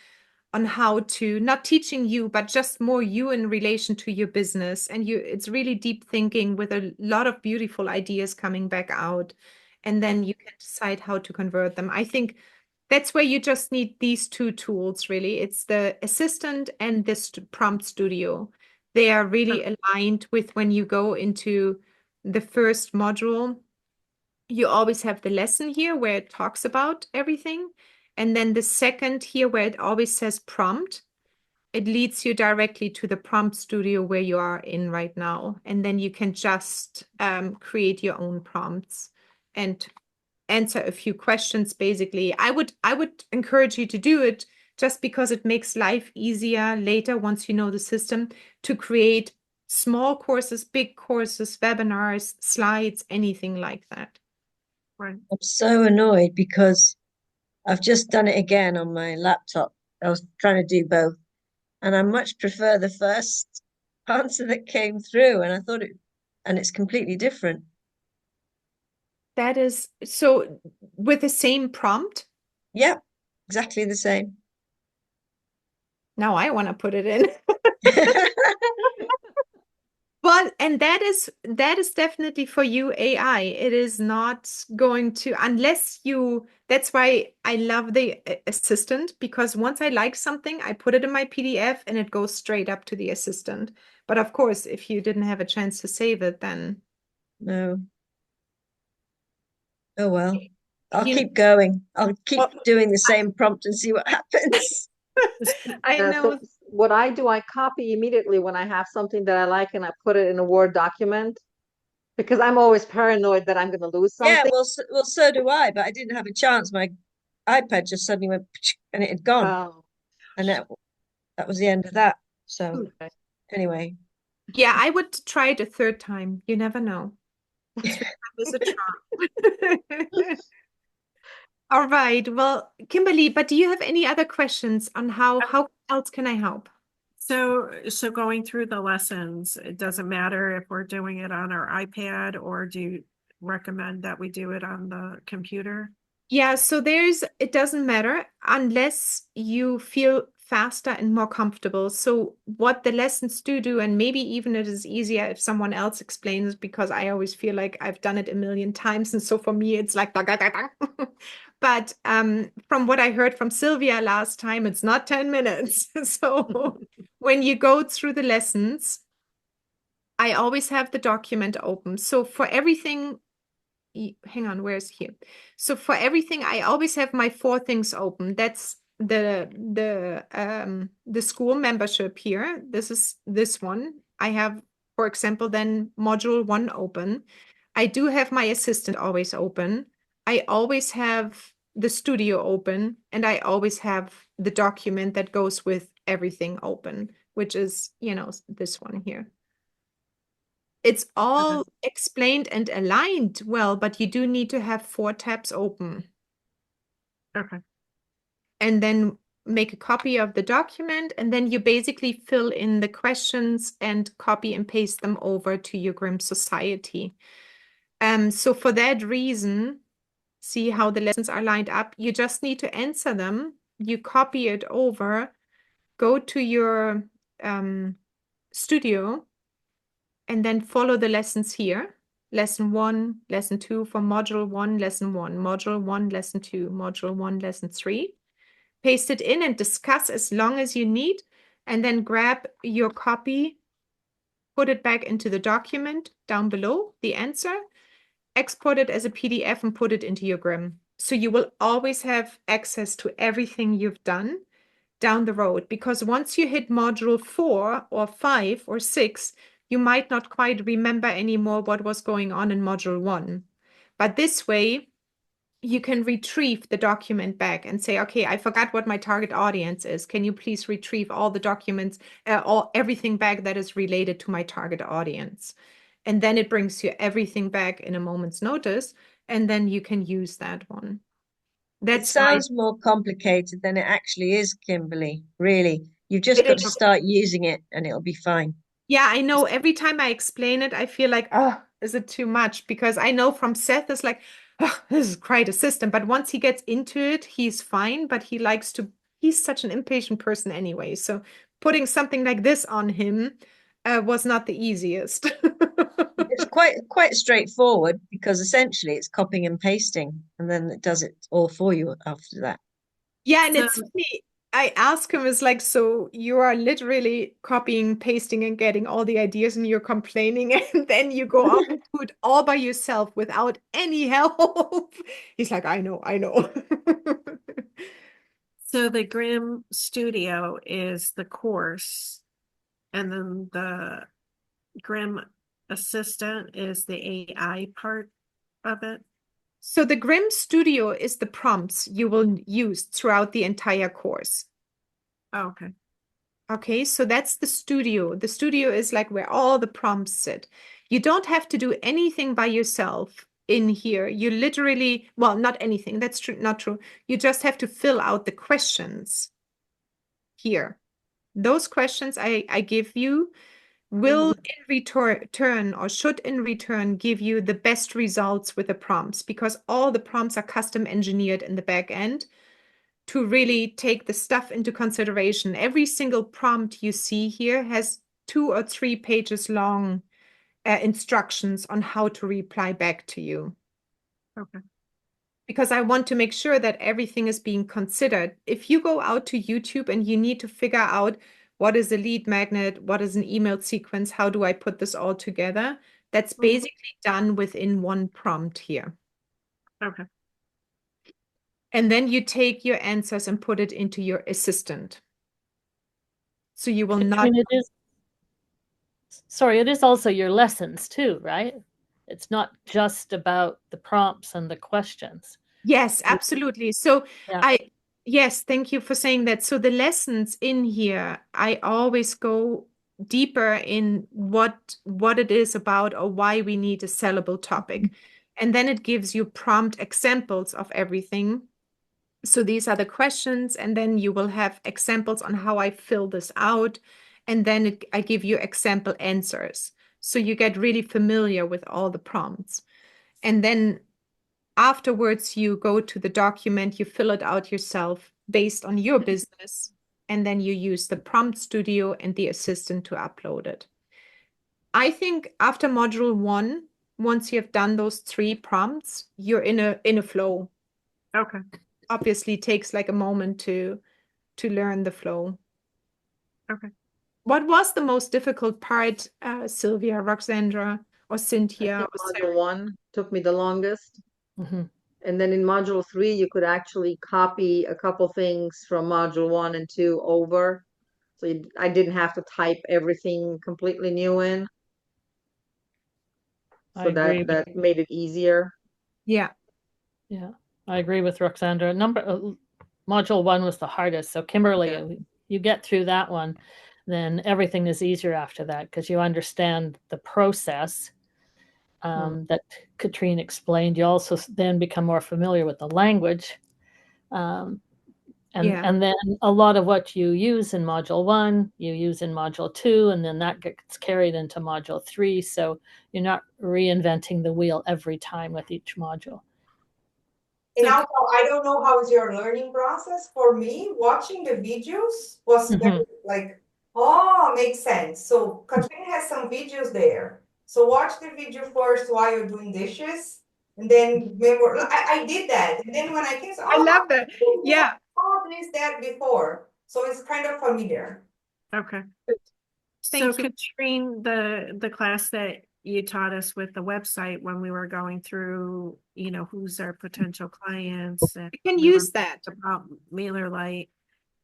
how to, not teaching you, but just more you in relation to your business. And it's really deep thinking with a lot of beautiful ideas coming back out. And then you can decide how to convert them. I think that's where you just need these two tools, really. It's the assistant and this prompt studio. They are really aligned with when you go into the first module. You always have the lesson here where it talks about everything. And then the second here where it always says prompt, it leads you directly to the prompt studio where you are in right now. And then you can just create your own prompts and answer a few questions basically. I would encourage you to do it just because it makes life easier later once you know the system to create small courses, big courses, webinars, slides, anything like that. Right. I'm so annoyed because I've just done it again on my laptop. I was trying to do both, and I much prefer the first answer that came through, and it's completely different. That is so with the same prompt. Yep, exactly the same. Now I want to put it in. Well, and that is definitely for you AI. It is not going to unless you that's why I love the assistant because once I like something, I put it in my PDF and it goes straight up to the assistant. But of course, if you didn't have a chance to save it, then No. Oh well. I'll you know keep going. I'll keep well, doing the same prompt and see what happens. I So know. what I do, I copy immediately when I have something that I like and I put it in a Word document because I'm always paranoid that I'm going to lose Yeah, something. well, so do I, but I didn't have a chance. My iPad just suddenly went and it had gone, Oh, and that was the end of that. So okay. anyway, Yeah, I would try it a third time. You never know. Three times is a charm. All right. Well, Kimberly, but do you have any other questions on how else can I help? So going through the lessons, it doesn't matter if we're doing it on our iPad or do you recommend that we do it on the computer? Yeah, so it doesn't matter unless you feel faster and more comfortable. So what the lessons do, and maybe even it is easier if someone else explains because I always feel like I've done it a million times. And so for me, it's like, da, da, da, da. But from what I heard from Sylvia last time, it's not 10 minutes. So when you go through the lessons, I always have the document open. So for everything hang on, where's here? So for everything, I always have my 4 things open. That's the school membership here. This is this one. I have, for example, then module 1 open. I do have my assistant always open. I always have the studio open, and I always have the document that goes with everything open, which is, this one here. It's all explained and aligned well, but you do need to have 4 tabs open Okay. and then make a copy of the document. And then you basically fill in the questions and copy and paste them over to your Grimm Society. So for that reason, see how the lessons are lined up. You just need to answer them. You copy it over, go to your studio, and then follow the lessons here. lesson 1, lesson 2 for module 1, lesson 1, module 1, lesson 2, module 1, lesson 3. Paste it in and discuss as long as you need, and then grab your copy, put it back into the document down below, the answer, export it as a PDF and put it into your Grimm. So you will always have access to everything you've done down the road, because once you hit module 4 or 5 or 6, you might not quite remember anymore what was going on in module 1. But this way, you can retrieve the document back and say, okay, I forgot what my target audience is. Can you please retrieve all the documents, everything back that is related to my target audience? And then it brings you everything back in a moment's notice, and then you can use that one. It That's sounds more complicated than it actually is, Kimberly. Really. You've just It got to is. start using it and it'll be fine. Yeah, I know. Every time I explain it, I feel like, oh, is it too much? Because I know from Seth, it's like, oh, this is quite a system. But once he gets into it, he's fine. But he's such an impatient person anyway. So putting something like this on him was not the easiest. It's quite straightforward because essentially it's copying and pasting and then it does it all for you after that. Yeah, and So, it's funny. I ask him, is like, so you are literally copying, pasting, and getting all the ideas, and you're complaining, and then you go out and do it all by yourself without any help. He's like, I know, I know. so the Grimm Studio is the course, and then the Grimm Assistant is the AI part of it. So the Grimm Studio is the prompts you will use throughout the entire course. Oh, okay. Okay, so that's the studio. The studio is like where all the prompts sit. You don't have to do anything by yourself in here. You literally, well, not anything. That's true, not true. You just have to fill out the questions here. Those questions I give you will in return or should in return give you the best results with the prompts, because all the prompts are custom engineered in the back end to really take the stuff into consideration. Every single prompt you see here has 2 or 3 pages long instructions on how to reply back to you. Okay. Because I want to make sure that everything is being considered. If you go out to YouTube and you need to figure out what is a lead magnet, what is an email sequence, how do I put this all together, that's basically done within one prompt here. Okay. And then you take your answers and put it into your assistant. So you will not. Katrina, it is also your lessons too, right? It's not just about the prompts and the questions. Yes, absolutely. So Yeah. yes, thank you for saying that. So the lessons in here, I always go deeper in what it is about or why we need a sellable topic. And then it gives you prompt examples of everything. So these are the questions, and then you will have examples on how I fill this out. And then I give you example answers. So you get really familiar with all the prompts. And then afterwards, you go to the document, you fill it out yourself based on your business, and then you use the prompt studio and the assistant to upload it. I think after module 1, once you have done those 3 prompts, you're in a flow. Okay. Obviously, it takes like a moment to learn the flow. Okay. What was the most difficult part, Sylvia, Roxandra, or I Cynthia, think or module Sarah? 1 took me the longest. Mm-hmm. And then in module 3, you could actually copy a couple things from module 1 and 2 over. So I didn't have to type everything completely new in. I So agree. that made it easier. Yeah. Yeah, I agree with Roxandra. Module 1 was the hardest. So Kimberly, Yeah. you get through that one, then everything is easier after that because you understand the process that Katrine explained. You also then become more familiar with the language. And then a lot of what you use in module 1, you use in module 2, and then that gets carried into module 3. So you're not reinventing the wheel every time with each module. And also, I don't know how is your learning process. For me, watching the videos was very like, oh, makes sense. So Katrina has some videos there So watch the video first while you're doing dishes, and then remember. I did that, and then when I came, I love that. Yeah. all this that before, so it's kind of familiar. Okay. Thank So you. Katrine, the class that you taught us with the website when we were going through, who's our potential clients, and You can we were use that. about MailerLite,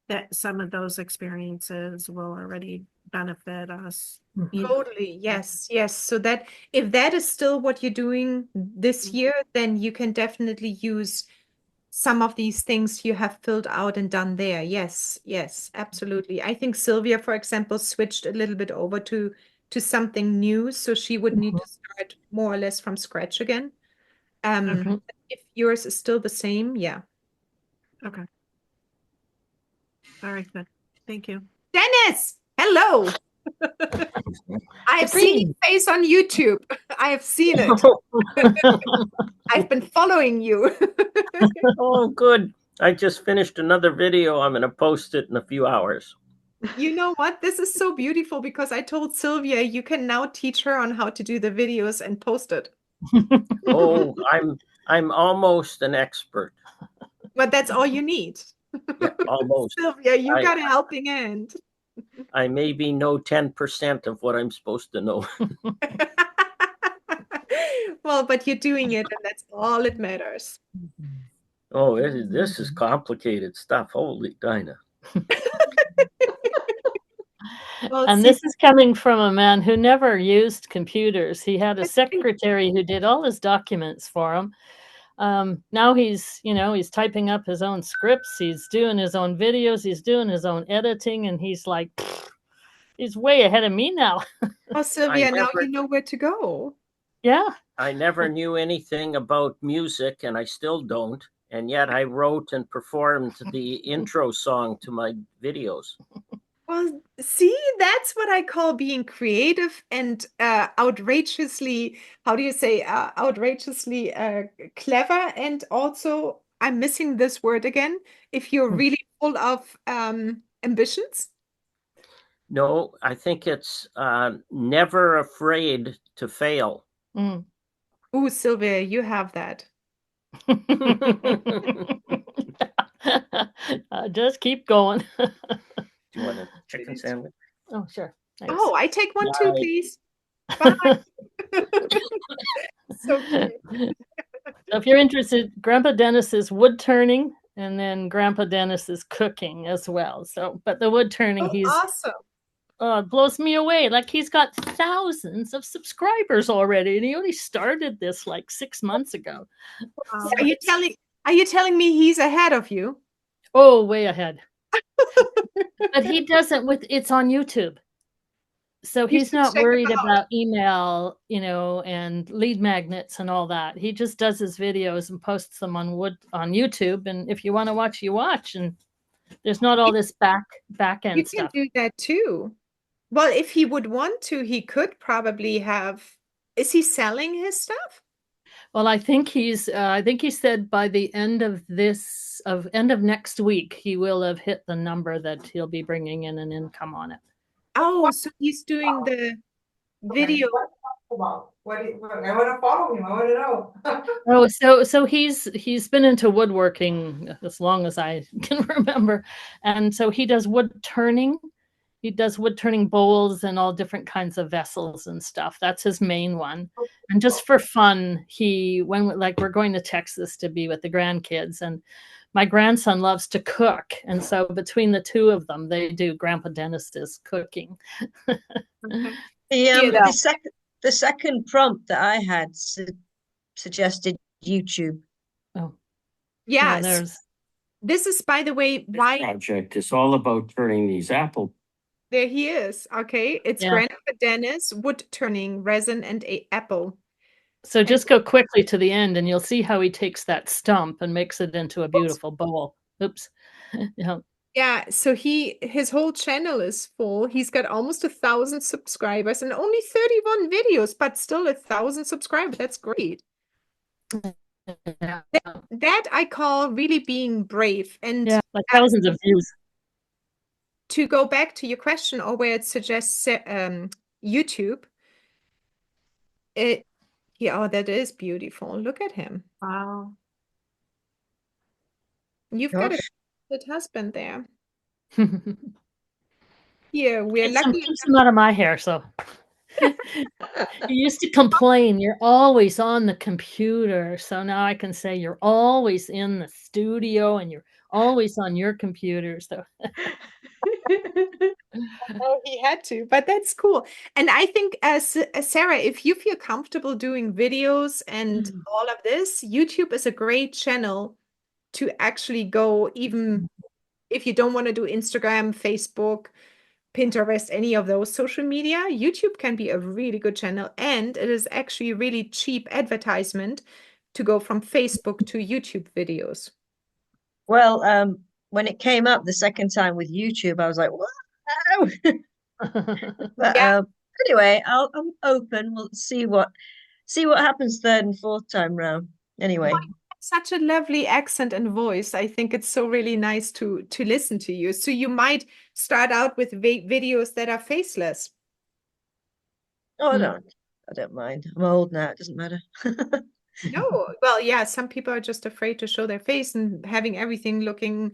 that some of those experiences will already benefit us. Totally. Yes. Yes. So that if that is still what you're doing this year, then you can definitely use some of these things you have filled out and done there. Yes. Yes. Absolutely. I think Sylvia, for example, switched a little bit over to something new, so she would need to start more or less from scratch again. Mhm. If yours is still the same, yeah. Okay. All right, good. Thank you. Dennis, hello. I've seen your face on YouTube. I have seen it. I've been following you. Oh, good. I just finished another video. I'm going to post it in a few hours. You know what? This is so beautiful because I told Sylvia you can now teach her on how to do the videos and post it. Oh, I'm almost an expert. But that's all you need. Yeah, almost. Sylvia, you got a helping hand. I maybe know 10% of what I'm supposed to know. Well, but you're doing it, and that's all that matters. Oh, this is complicated stuff. Holy Dinah. Well, And see, this is coming from a man who never used computers. He had a secretary who did all his documents for him. Now he's typing up his own scripts. He's doing his own videos. He's doing his own editing, and he's like, he's way ahead of me now. oh, Sylvia, now you know where to go. Yeah. I never knew anything about music, and I still don't. And yet I wrote and performed the intro song to my videos. Well, see, that's what I call being creative and outrageously, how do you say, outrageously clever. And also, I'm missing this word again, if you're really full of ambitions. No, I think it's never afraid to fail. Mm. Ooh, Sylvia, you have that. Just keep going. Do you want a chicken sandwich? Oh, sure. Thanks. Oh, I take one too, Bye. please. Bye. So cute. So if you're interested, Grandpa Dennis is wood turning, and then Grandpa Dennis is cooking as well. So, but the wood turning, Oh, awesome. it blows me away. Like he's got thousands of subscribers already, and he only started this like 6 months ago. Wow. Are you telling me he's ahead of you? Oh, way ahead. But he doesn't it's on YouTube. So he's not worried about email, and lead magnets and all that. He just does his videos and posts them on YouTube. And if you want to watch, you watch. And there's not all this back end stuff. You can do that too. Well, if he would want to, he could probably have. Is he selling his stuff? Well, I think he said by the end of next week, he will have hit the number that he'll be bringing in an income on it. Oh, so he's doing the video. What I want to follow him. I want to know. Oh, so he's been into woodworking as long as I can remember, and so he does wood turning. He does wood turning bowls and all different kinds of vessels and stuff. That's his main one. And just for fun, we're going to Texas to be with the grandkids, and my grandson loves to cook, and so between the two of them, they do Grandpa Dennis's cooking. The second prompt that I had suggested YouTube. Oh, yes. Yeah, this is, by the way, why project is all about turning these apple. There he is. Okay, it's Grandpa Dennis, wood turning, resin, and apple. So just go quickly to the end, and you'll see how he takes that stump and makes it into a beautiful bowl. Oops. Yeah. Yeah, so his whole channel is full. He's got almost 1,000 subscribers and only 31 videos, but still 1,000 subscribers. That's great. That I call really being brave. And like thousands of views. To go back to your question, or where it suggests YouTube, It, yeah, oh, that is beautiful. Look at him. Wow. You've got a Gosh. good husband there. Get Yeah, we're some, lucky. keep some out of my hair. So you used to complain you're always on the computer. So now I can say you're always in the studio and you're always on your computer. So Oh, he had to, but that's cool. And I think, Sarah, if you feel comfortable doing videos and all of this, YouTube is a great channel to actually go, even if you don't want to do Instagram, Facebook, Pinterest, any of those social media. YouTube can be a really good channel, and it is actually really cheap advertisement to go from Facebook to YouTube videos. Well, when it came up the second time with YouTube, I was like, wow. But Yeah. anyway, I'm open. We'll see what happens third and fourth time round. Anyway, Such a lovely accent and voice. I think it's so really nice to listen to you. So you might start out with videos that are faceless. oh, Mm. I don't mind. I'm old now. It doesn't matter. No, well, yeah, some people are just afraid to show their face and having everything looking,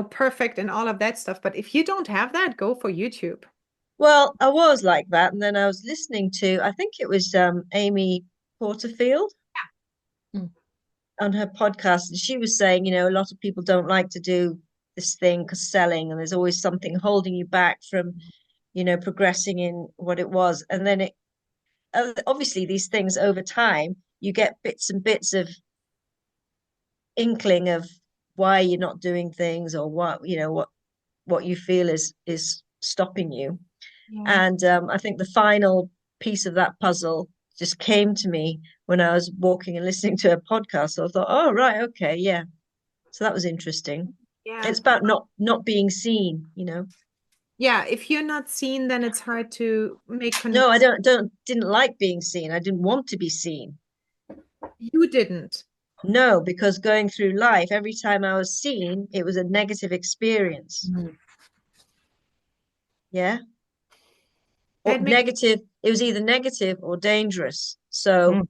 perfect and all of that stuff. But if you don't have that, go for YouTube. Well, I was like that, and then I was listening to, I think it was Amy Porterfield Mm. on her podcast, and she was saying, a lot of people don't like to do this thing because selling, and there's always something holding you back from, progressing in what it was. And then obviously these things over time, you get bits and bits of inkling of why you're not doing things or what you feel is stopping you. Yeah. And I think the final piece of that puzzle just came to me when I was walking and listening to a podcast. So I thought, oh, right, okay, yeah. So that was interesting. Yeah. It's about not being seen, Yeah, if you're not seen, then it's hard to make No, I connections. didn't like being seen. I didn't want to be seen. You didn't. No, because going through life, every time I was seen, it was a negative experience. Mm. Yeah. Or That makes negative, it was either negative or dangerous. So Mm.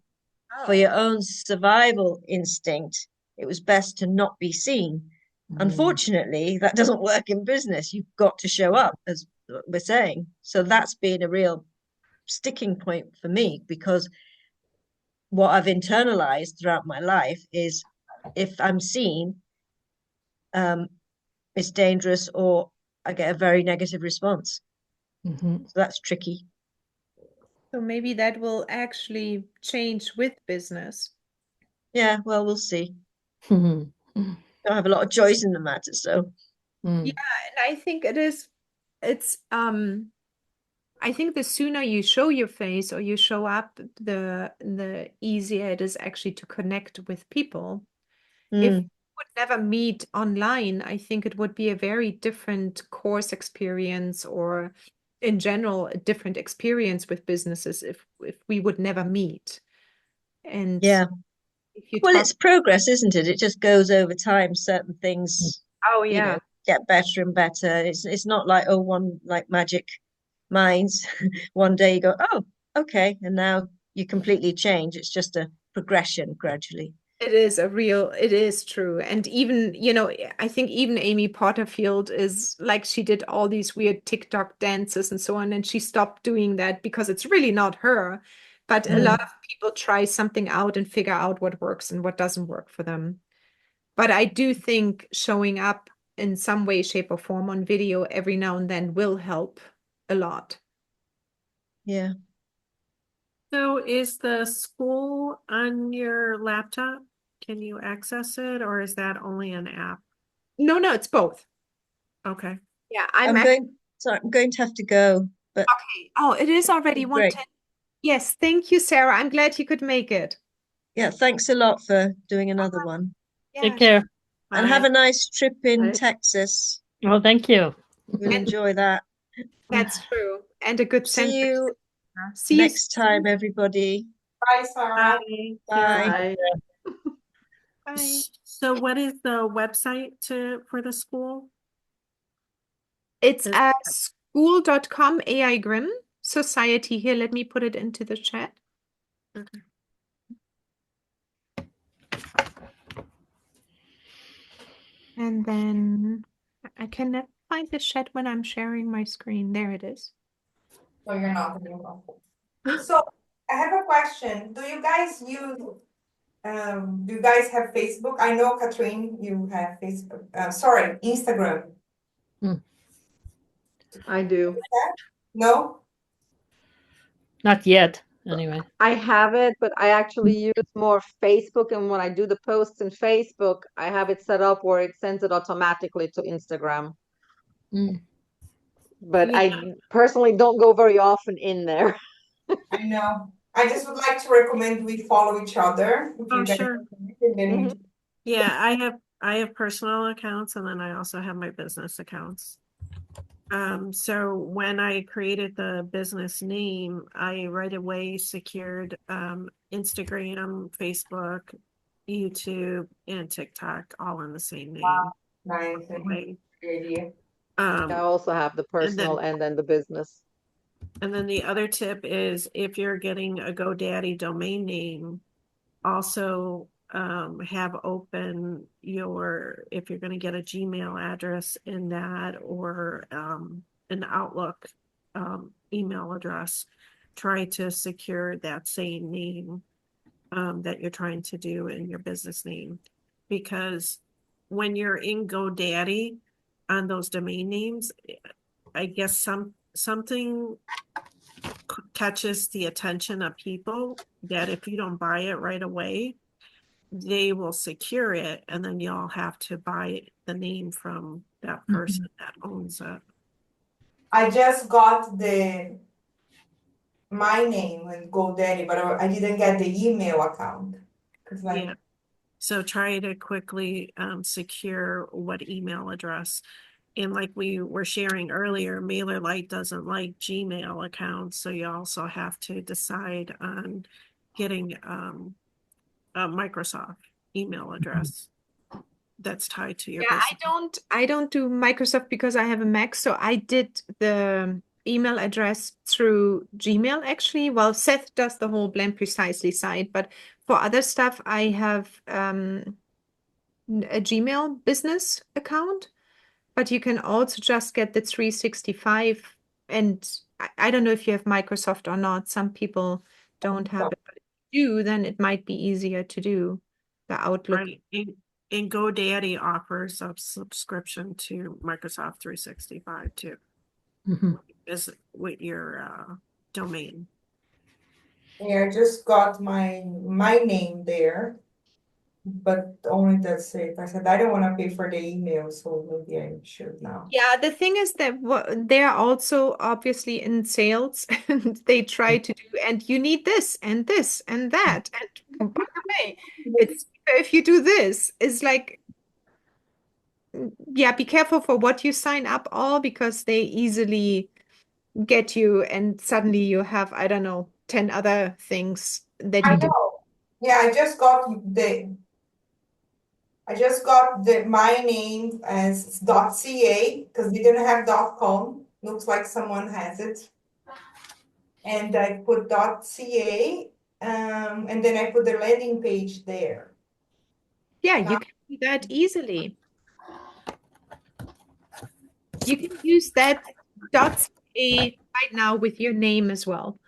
for your own survival instinct, it was best to not be seen. Mm. Unfortunately, that doesn't work in business. You've got to show up, as we're saying. So that's been a real sticking point for me, because what I've internalized throughout my life is if I'm seen, um, it's dangerous or I get a very negative response. Mhm. So that's tricky. so maybe that will actually change with business. Yeah, well, we'll see. Mhm. Don't have a lot of choice in the matter, so Mm. Yeah, and I think it's I think the sooner you show your face or you show up, the easier it is actually to connect with people. If you would never meet online, I think it would be a very different course experience, or in general, a different experience with businesses if we would never meet. And yeah. if you Well, talk, it's progress, isn't it? It just goes over time. Certain things, oh you know, yeah, get better and better. It's not like, oh, one like magic minds. One day you go, oh, okay, and now you completely change. It's just a progression gradually. it is true. And even, I think even Amy Porterfield is like, she did all these weird TikTok dances and so on, and she stopped doing that because it's really not her. But a lot Mm. of people try something out and figure out what works and what doesn't work for them. But I do think showing up in some way, shape, or form on video every now and then will help a lot. Yeah. So is the school on your laptop? Can you access it, or is that only an app? No, it's both. Okay. Yeah, I'm actually, I'm going to have to go, but oh, it is already great. 1:10. Yes, thank you, Sarah. I'm glad you could make it. Yeah, thanks a lot for doing another one. Take Yeah, care. And have Bye. a nice trip in Right. Texas. Well, thank you. We'll and enjoy that. that's true. And a good sense See of you humor. See you next soon. time, everybody. Bye, Sarah. Bye, Bye. Carol. Bye. Bye. So what is the website for the school? It's Is- school.com AI Grimm Society here. Let me put it into the chat. Okay. And then I cannot find the chat when I'm sharing my screen. There it is. So you're not involved. So I have a question. Do you guys have Facebook? I know, Katrine, you have Facebook. Sorry, Instagram. I do. No? Not yet, anyway. I have it, but I actually use more Facebook. And when I do the posts in Facebook, I have it set up where it sends it automatically to Instagram. Mm. But Yeah. I personally don't go very often in there. I know. I just would like to recommend we follow each other. If Oh, you guys sure. are connected, then we Mhm. Yeah, I have personal accounts and then I also have my business accounts. So when I created the business name, I right away secured Instagram, Facebook, YouTube, and TikTok all in the same name. nice. Way. Good idea. I also have the personal and then the business. And then the other tip is if you're getting a GoDaddy domain name, also have open if you're going to get a Gmail address in that or an Outlook email address, try to secure that same name that you're trying to do in your business name. Because when you're in GoDaddy on those domain names, I guess something catches the attention of people that if you don't buy it right away, they will secure it and then you'll have to buy the name from that person that owns it. I just got my name with GoDaddy, but I didn't get the email account. Cause like Yeah. So try to quickly secure what email address. And like we were sharing earlier, MailerLite doesn't like Gmail accounts. So you also have to decide on getting a Microsoft email address that's tied to your Yeah, business. I don't do Microsoft because I have a Mac, so I did the email address through Gmail actually. Well, Seth does the whole Blend Precisely side, but for other stuff, I have a Gmail business account, but you can also just get the 365. And I don't know if you have Microsoft or not. Some people don't have it, but if you do, then it might be easier to do the Outlook. Right. And GoDaddy offers a subscription to Microsoft 365 too, Mhm. is with your domain. yeah, I just got my name there, but only that's it. I said I don't want to pay for the email, so maybe I should now. Yeah, the thing is that they're also obviously in sales and they try to do, and you need this and this and that. And by the way, it's if you do this, it's like, yeah, be careful for what you sign up all because they easily get you and suddenly you have, I don't know, 10 other things that I you did. know. Yeah, I just got my name as .ca because we didn't have .com. Looks like someone has it. And I put .ca, and then I put the landing page there. Yeah, you can do that easily. You can use that .ca right now with your name as well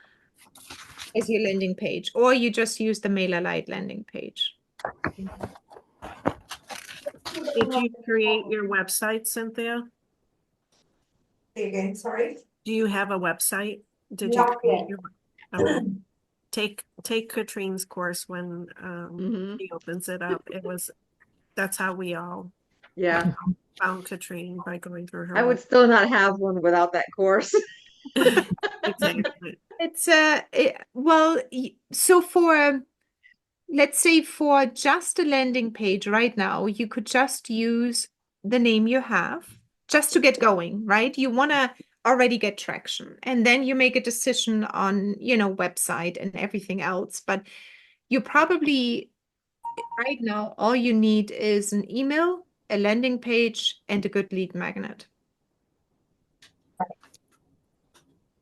as your landing page, or you just use the MailerLite landing page. Did you create your website, Cynthia? Say again, sorry. Do you have a website? Did you Not create yet. your take Katrine's course when she opens it up. That's how we all Yeah. found Katrine by going through her I would still not have one without that course. Exactly. It's so for let's say for just a landing page right now, you could just use the name you have just to get going, right? You want to already get traction, and then you make a decision on, website and everything else. But you probably right now all you need is an email, a landing page, and a good lead magnet.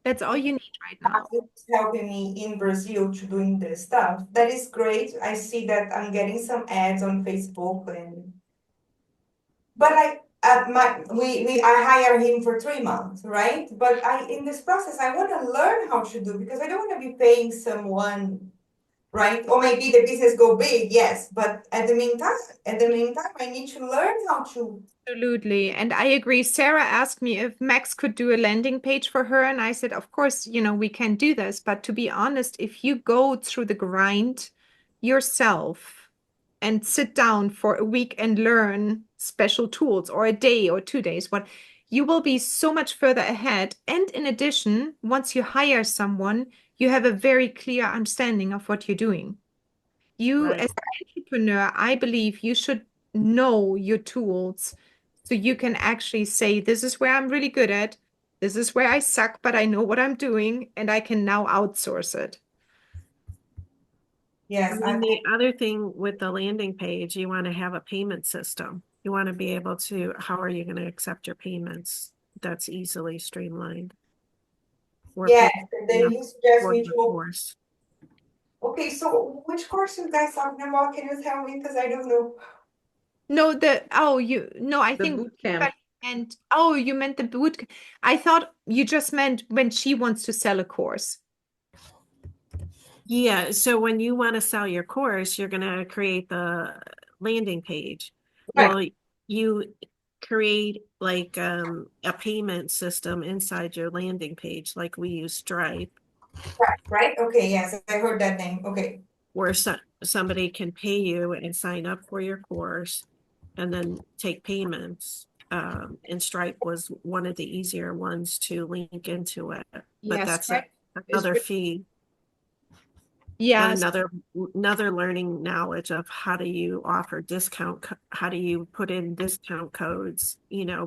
That's all you need right now. It's helping me in Brazil to doing this stuff. That is great. I see that I'm getting some ads on Facebook but I hire him for 3 months, right? But in this process I want to learn how to do because I don't want to be paying someone, right? Or maybe the business go big, yes, but at the meantime, I need to learn how to. Absolutely. And I agree. Sarah asked me if Max could do a landing page for her. And I said, of course, we can do this. But to be honest, if you go through the grind yourself and sit down for a week and learn special tools or a day or 2 days, you will be so much further ahead. And in addition, once you hire someone, you have a very clear understanding of what you're doing. You, Right. as an entrepreneur, I believe you should know your tools so you can actually say, this is where I'm really good at, this is where I suck, but I know what I'm doing, and I can now outsource it. Yes, And then the other thing with the landing page, you want to have a payment system. You want to be able to, how are you going to accept your payments? That's easily streamlined. Or yes. people And then sign up you suggest for me the to. course. Okay, so which course you guys talking about? Can you tell me? Because I don't know. No, I The think boot camp. you meant the boot. I thought you just meant when she wants to sell a course. Yeah, so when you want to sell your course, you're going to create the landing page. Right. Well, you create like a payment system inside your landing page, like we use Stripe, Right? Okay, yes, I heard that name. Okay. where somebody can pay you and sign up for your course and then take payments. And Stripe was one of the easier ones to link into it, but Yes, that's right. another fee. And Yes. another learning knowledge of how do you offer how do you put in discount codes,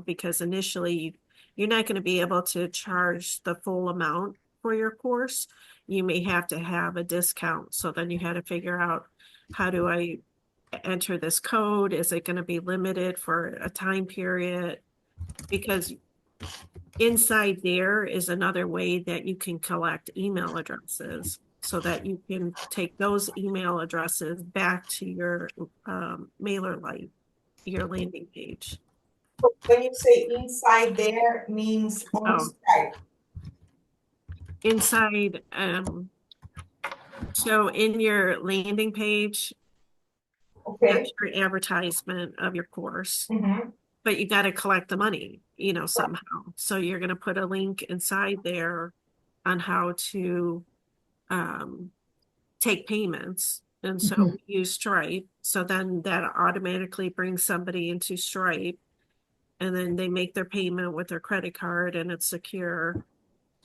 because initially you're not going to be able to charge the full amount for your course. You may have to have a discount. So then you had to figure out, how do I enter this code? Is it going to be limited for a time period? Because inside there is another way that you can collect email addresses so that you can take those email addresses back to your MailerLite, your landing page. So when you say inside there means on Oh, Skype. inside, so in your landing page, Okay. that's your advertisement of your course, Mm-hmm. but you got to collect the money, somehow. So you're going to put a link inside there on how to take payments. And so we use Stripe. So then that automatically brings somebody into Stripe. And then they make their payment with their credit card and it's secure.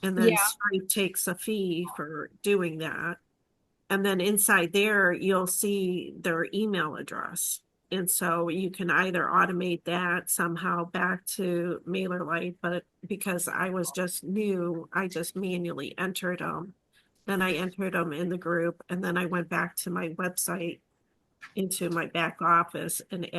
And then Yeah. Stripe takes a fee for doing that. And then inside there, you'll see their email address. And so you can either automate that somehow back to MailerLite, but because I was just new, I just manually entered them. Then I entered them in the group, and then I went back to my website into my back office and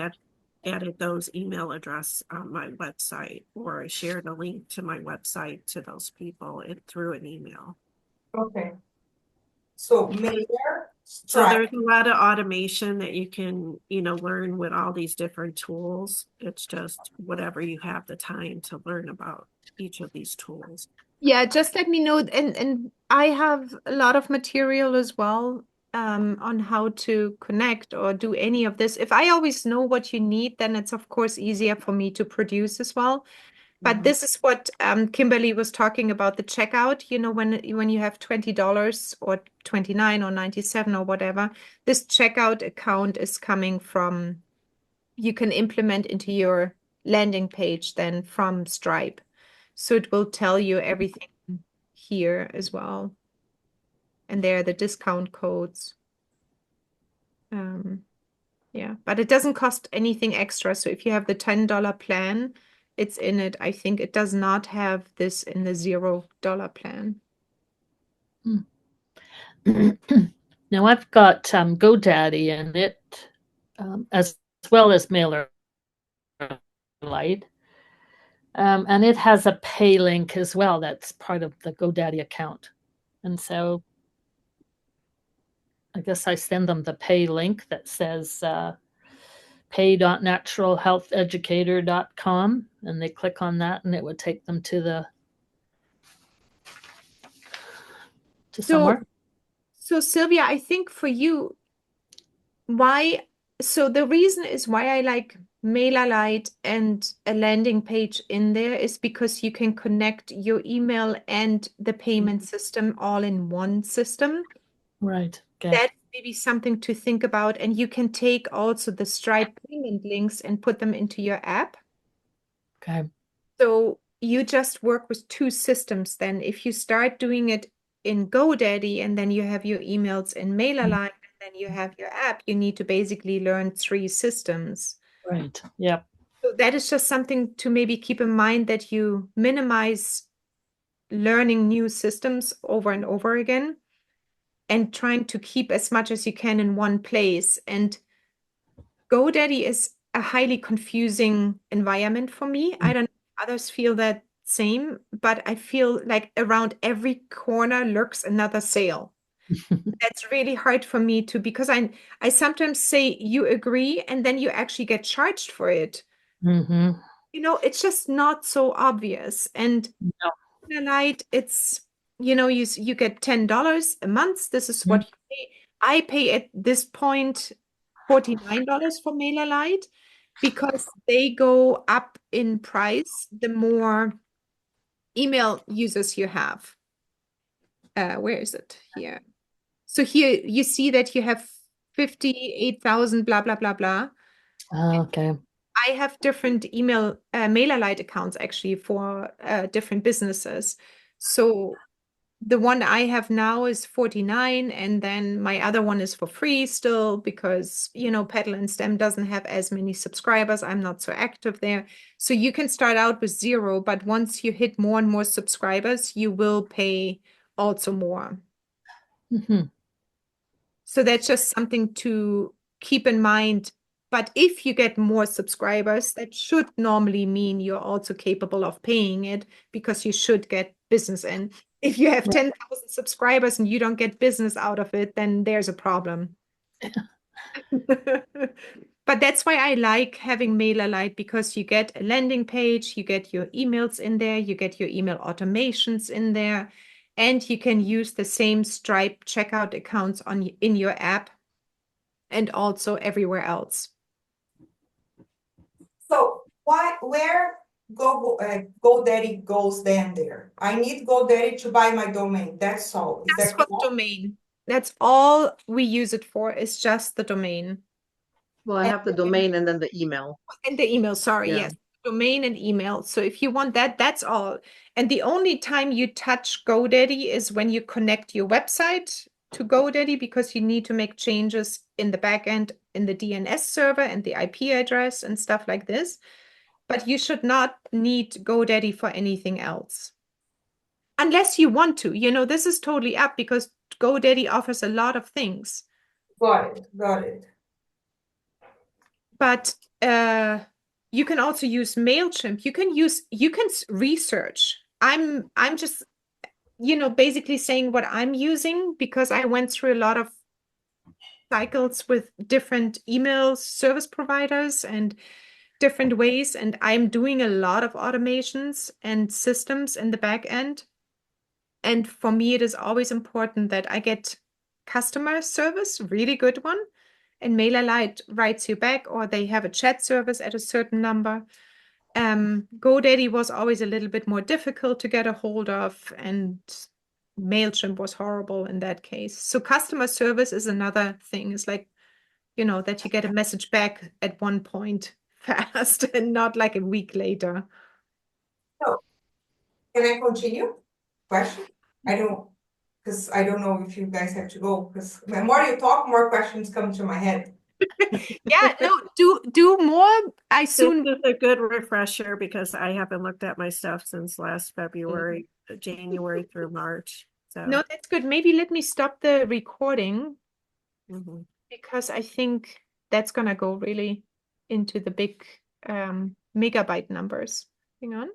added those email address on my website, or I shared a link to my website to those people through an email. Okay. So Mailer, So Stripe. there's a lot of automation that you can, learn with all these different tools. It's just whatever you have the time to learn about each of these tools. Yeah, just let me know. And I have a lot of material as well on how to connect or do any of this. If I always know what you need, then it's of course easier for me to produce as well. But this is what Kimberly was talking about, the checkout, when you have $20 or 29 or 97 or whatever, this checkout account is coming from, you can implement into your landing page then from Stripe. So it will tell you everything here as well. And there are the discount codes. Yeah, but it doesn't cost anything extra. So if you have the $10 plan, it's in it. I think it does not have this in the $0 plan. Now I've got GoDaddy in it, as well as MailerLite. And it has a pay link as well. That's part of the GoDaddy account. And so I guess I send them the pay link that says pay.naturalhealtheducator.com, and they click on that and it would take them to somewhere. So Sylvia, I think for you, so the reason is why I like MailerLite and a landing page in there is because you can connect your email and the payment system all in one system. Right. Okay. That's maybe something to think about. And you can take also the Stripe payment links and put them into your app. Okay. So you just work with two systems then. If you start doing it in GoDaddy and then you have your emails in MailerLite and then you have your app, you need to basically learn three systems. Right. Yep. So that is just something to maybe keep in mind, that you minimize learning new systems over and over again and trying to keep as much as you can in one place. And GoDaddy is a highly confusing environment for me. I don't know if others feel that same, but I feel like around every corner lurks another sale. That's really hard for me to, because I sometimes say you agree and then you actually get charged for it. Mm-hmm. You know, it's just not so obvious. And No. Light, it's, you know, you get $10 a month. This is what you pay. I pay at this point $49 for MailerLite because they go up in price the more email users you have. Where is it here? So here you see that you have 58,000 blah blah blah blah. Okay. I have different email MailerLite accounts actually for different businesses. So the one I have now is 49, and then my other one is for free still because, you know, Petal and Stem doesn't have as many subscribers. I'm not so active there. So you can start out with 0, but once you hit more and more subscribers, you will pay also more. Mm-hmm. So that's just something to keep in mind. But if you get more subscribers, that should normally mean you're also capable of paying it because you should get business in. If you have 10,000 subscribers and you don't get business out of it, then there's a problem. But that's why I like having MailerLite, because you get a landing page, you get your emails in there, you get your email automations in there, and you can use the same Stripe checkout accounts in your app and also everywhere else. So where GoDaddy goes then there? I need GoDaddy to buy my domain. That's all. Is Just that for correct? the domain. That's all we use it for, is just the domain. Well, I have the domain and then the email. And the email, sorry, Yeah. yes. Domain and email. So if you want that, that's all. And the only time you touch GoDaddy is when you connect your website to GoDaddy, because you need to make changes in the backend, in the DNS server and the IP address and stuff like this. But you should not need GoDaddy for anything else. Unless you want to. You know, this is totally up because GoDaddy offers a lot of things. Got it. Got it. But you can also use MailChimp. You can research. I'm just, you know, basically saying what I'm using because I went through a lot of cycles with different email service providers and different ways, and I'm doing a lot of automations and systems in the back end. And for me, it is always important that I get customer service, really good one, and MailerLite writes you back, or they have a chat service at a certain number. GoDaddy was always a little bit more difficult to get a hold of, and MailChimp was horrible in that case. So customer service is another thing. It's like, you know, that you get a message back at one point fast and not like a week later. So, can I continue? Question? Because I don't know if you guys have to go, because the more you talk, more questions come to my head. Yeah, no, do more. I This soon is a good refresher because I haven't looked at my stuff since last February, January through March. So No, that's good. Maybe let me stop the recording mhm. because I think that's gonna go really into the big megabyte numbers. Hang on.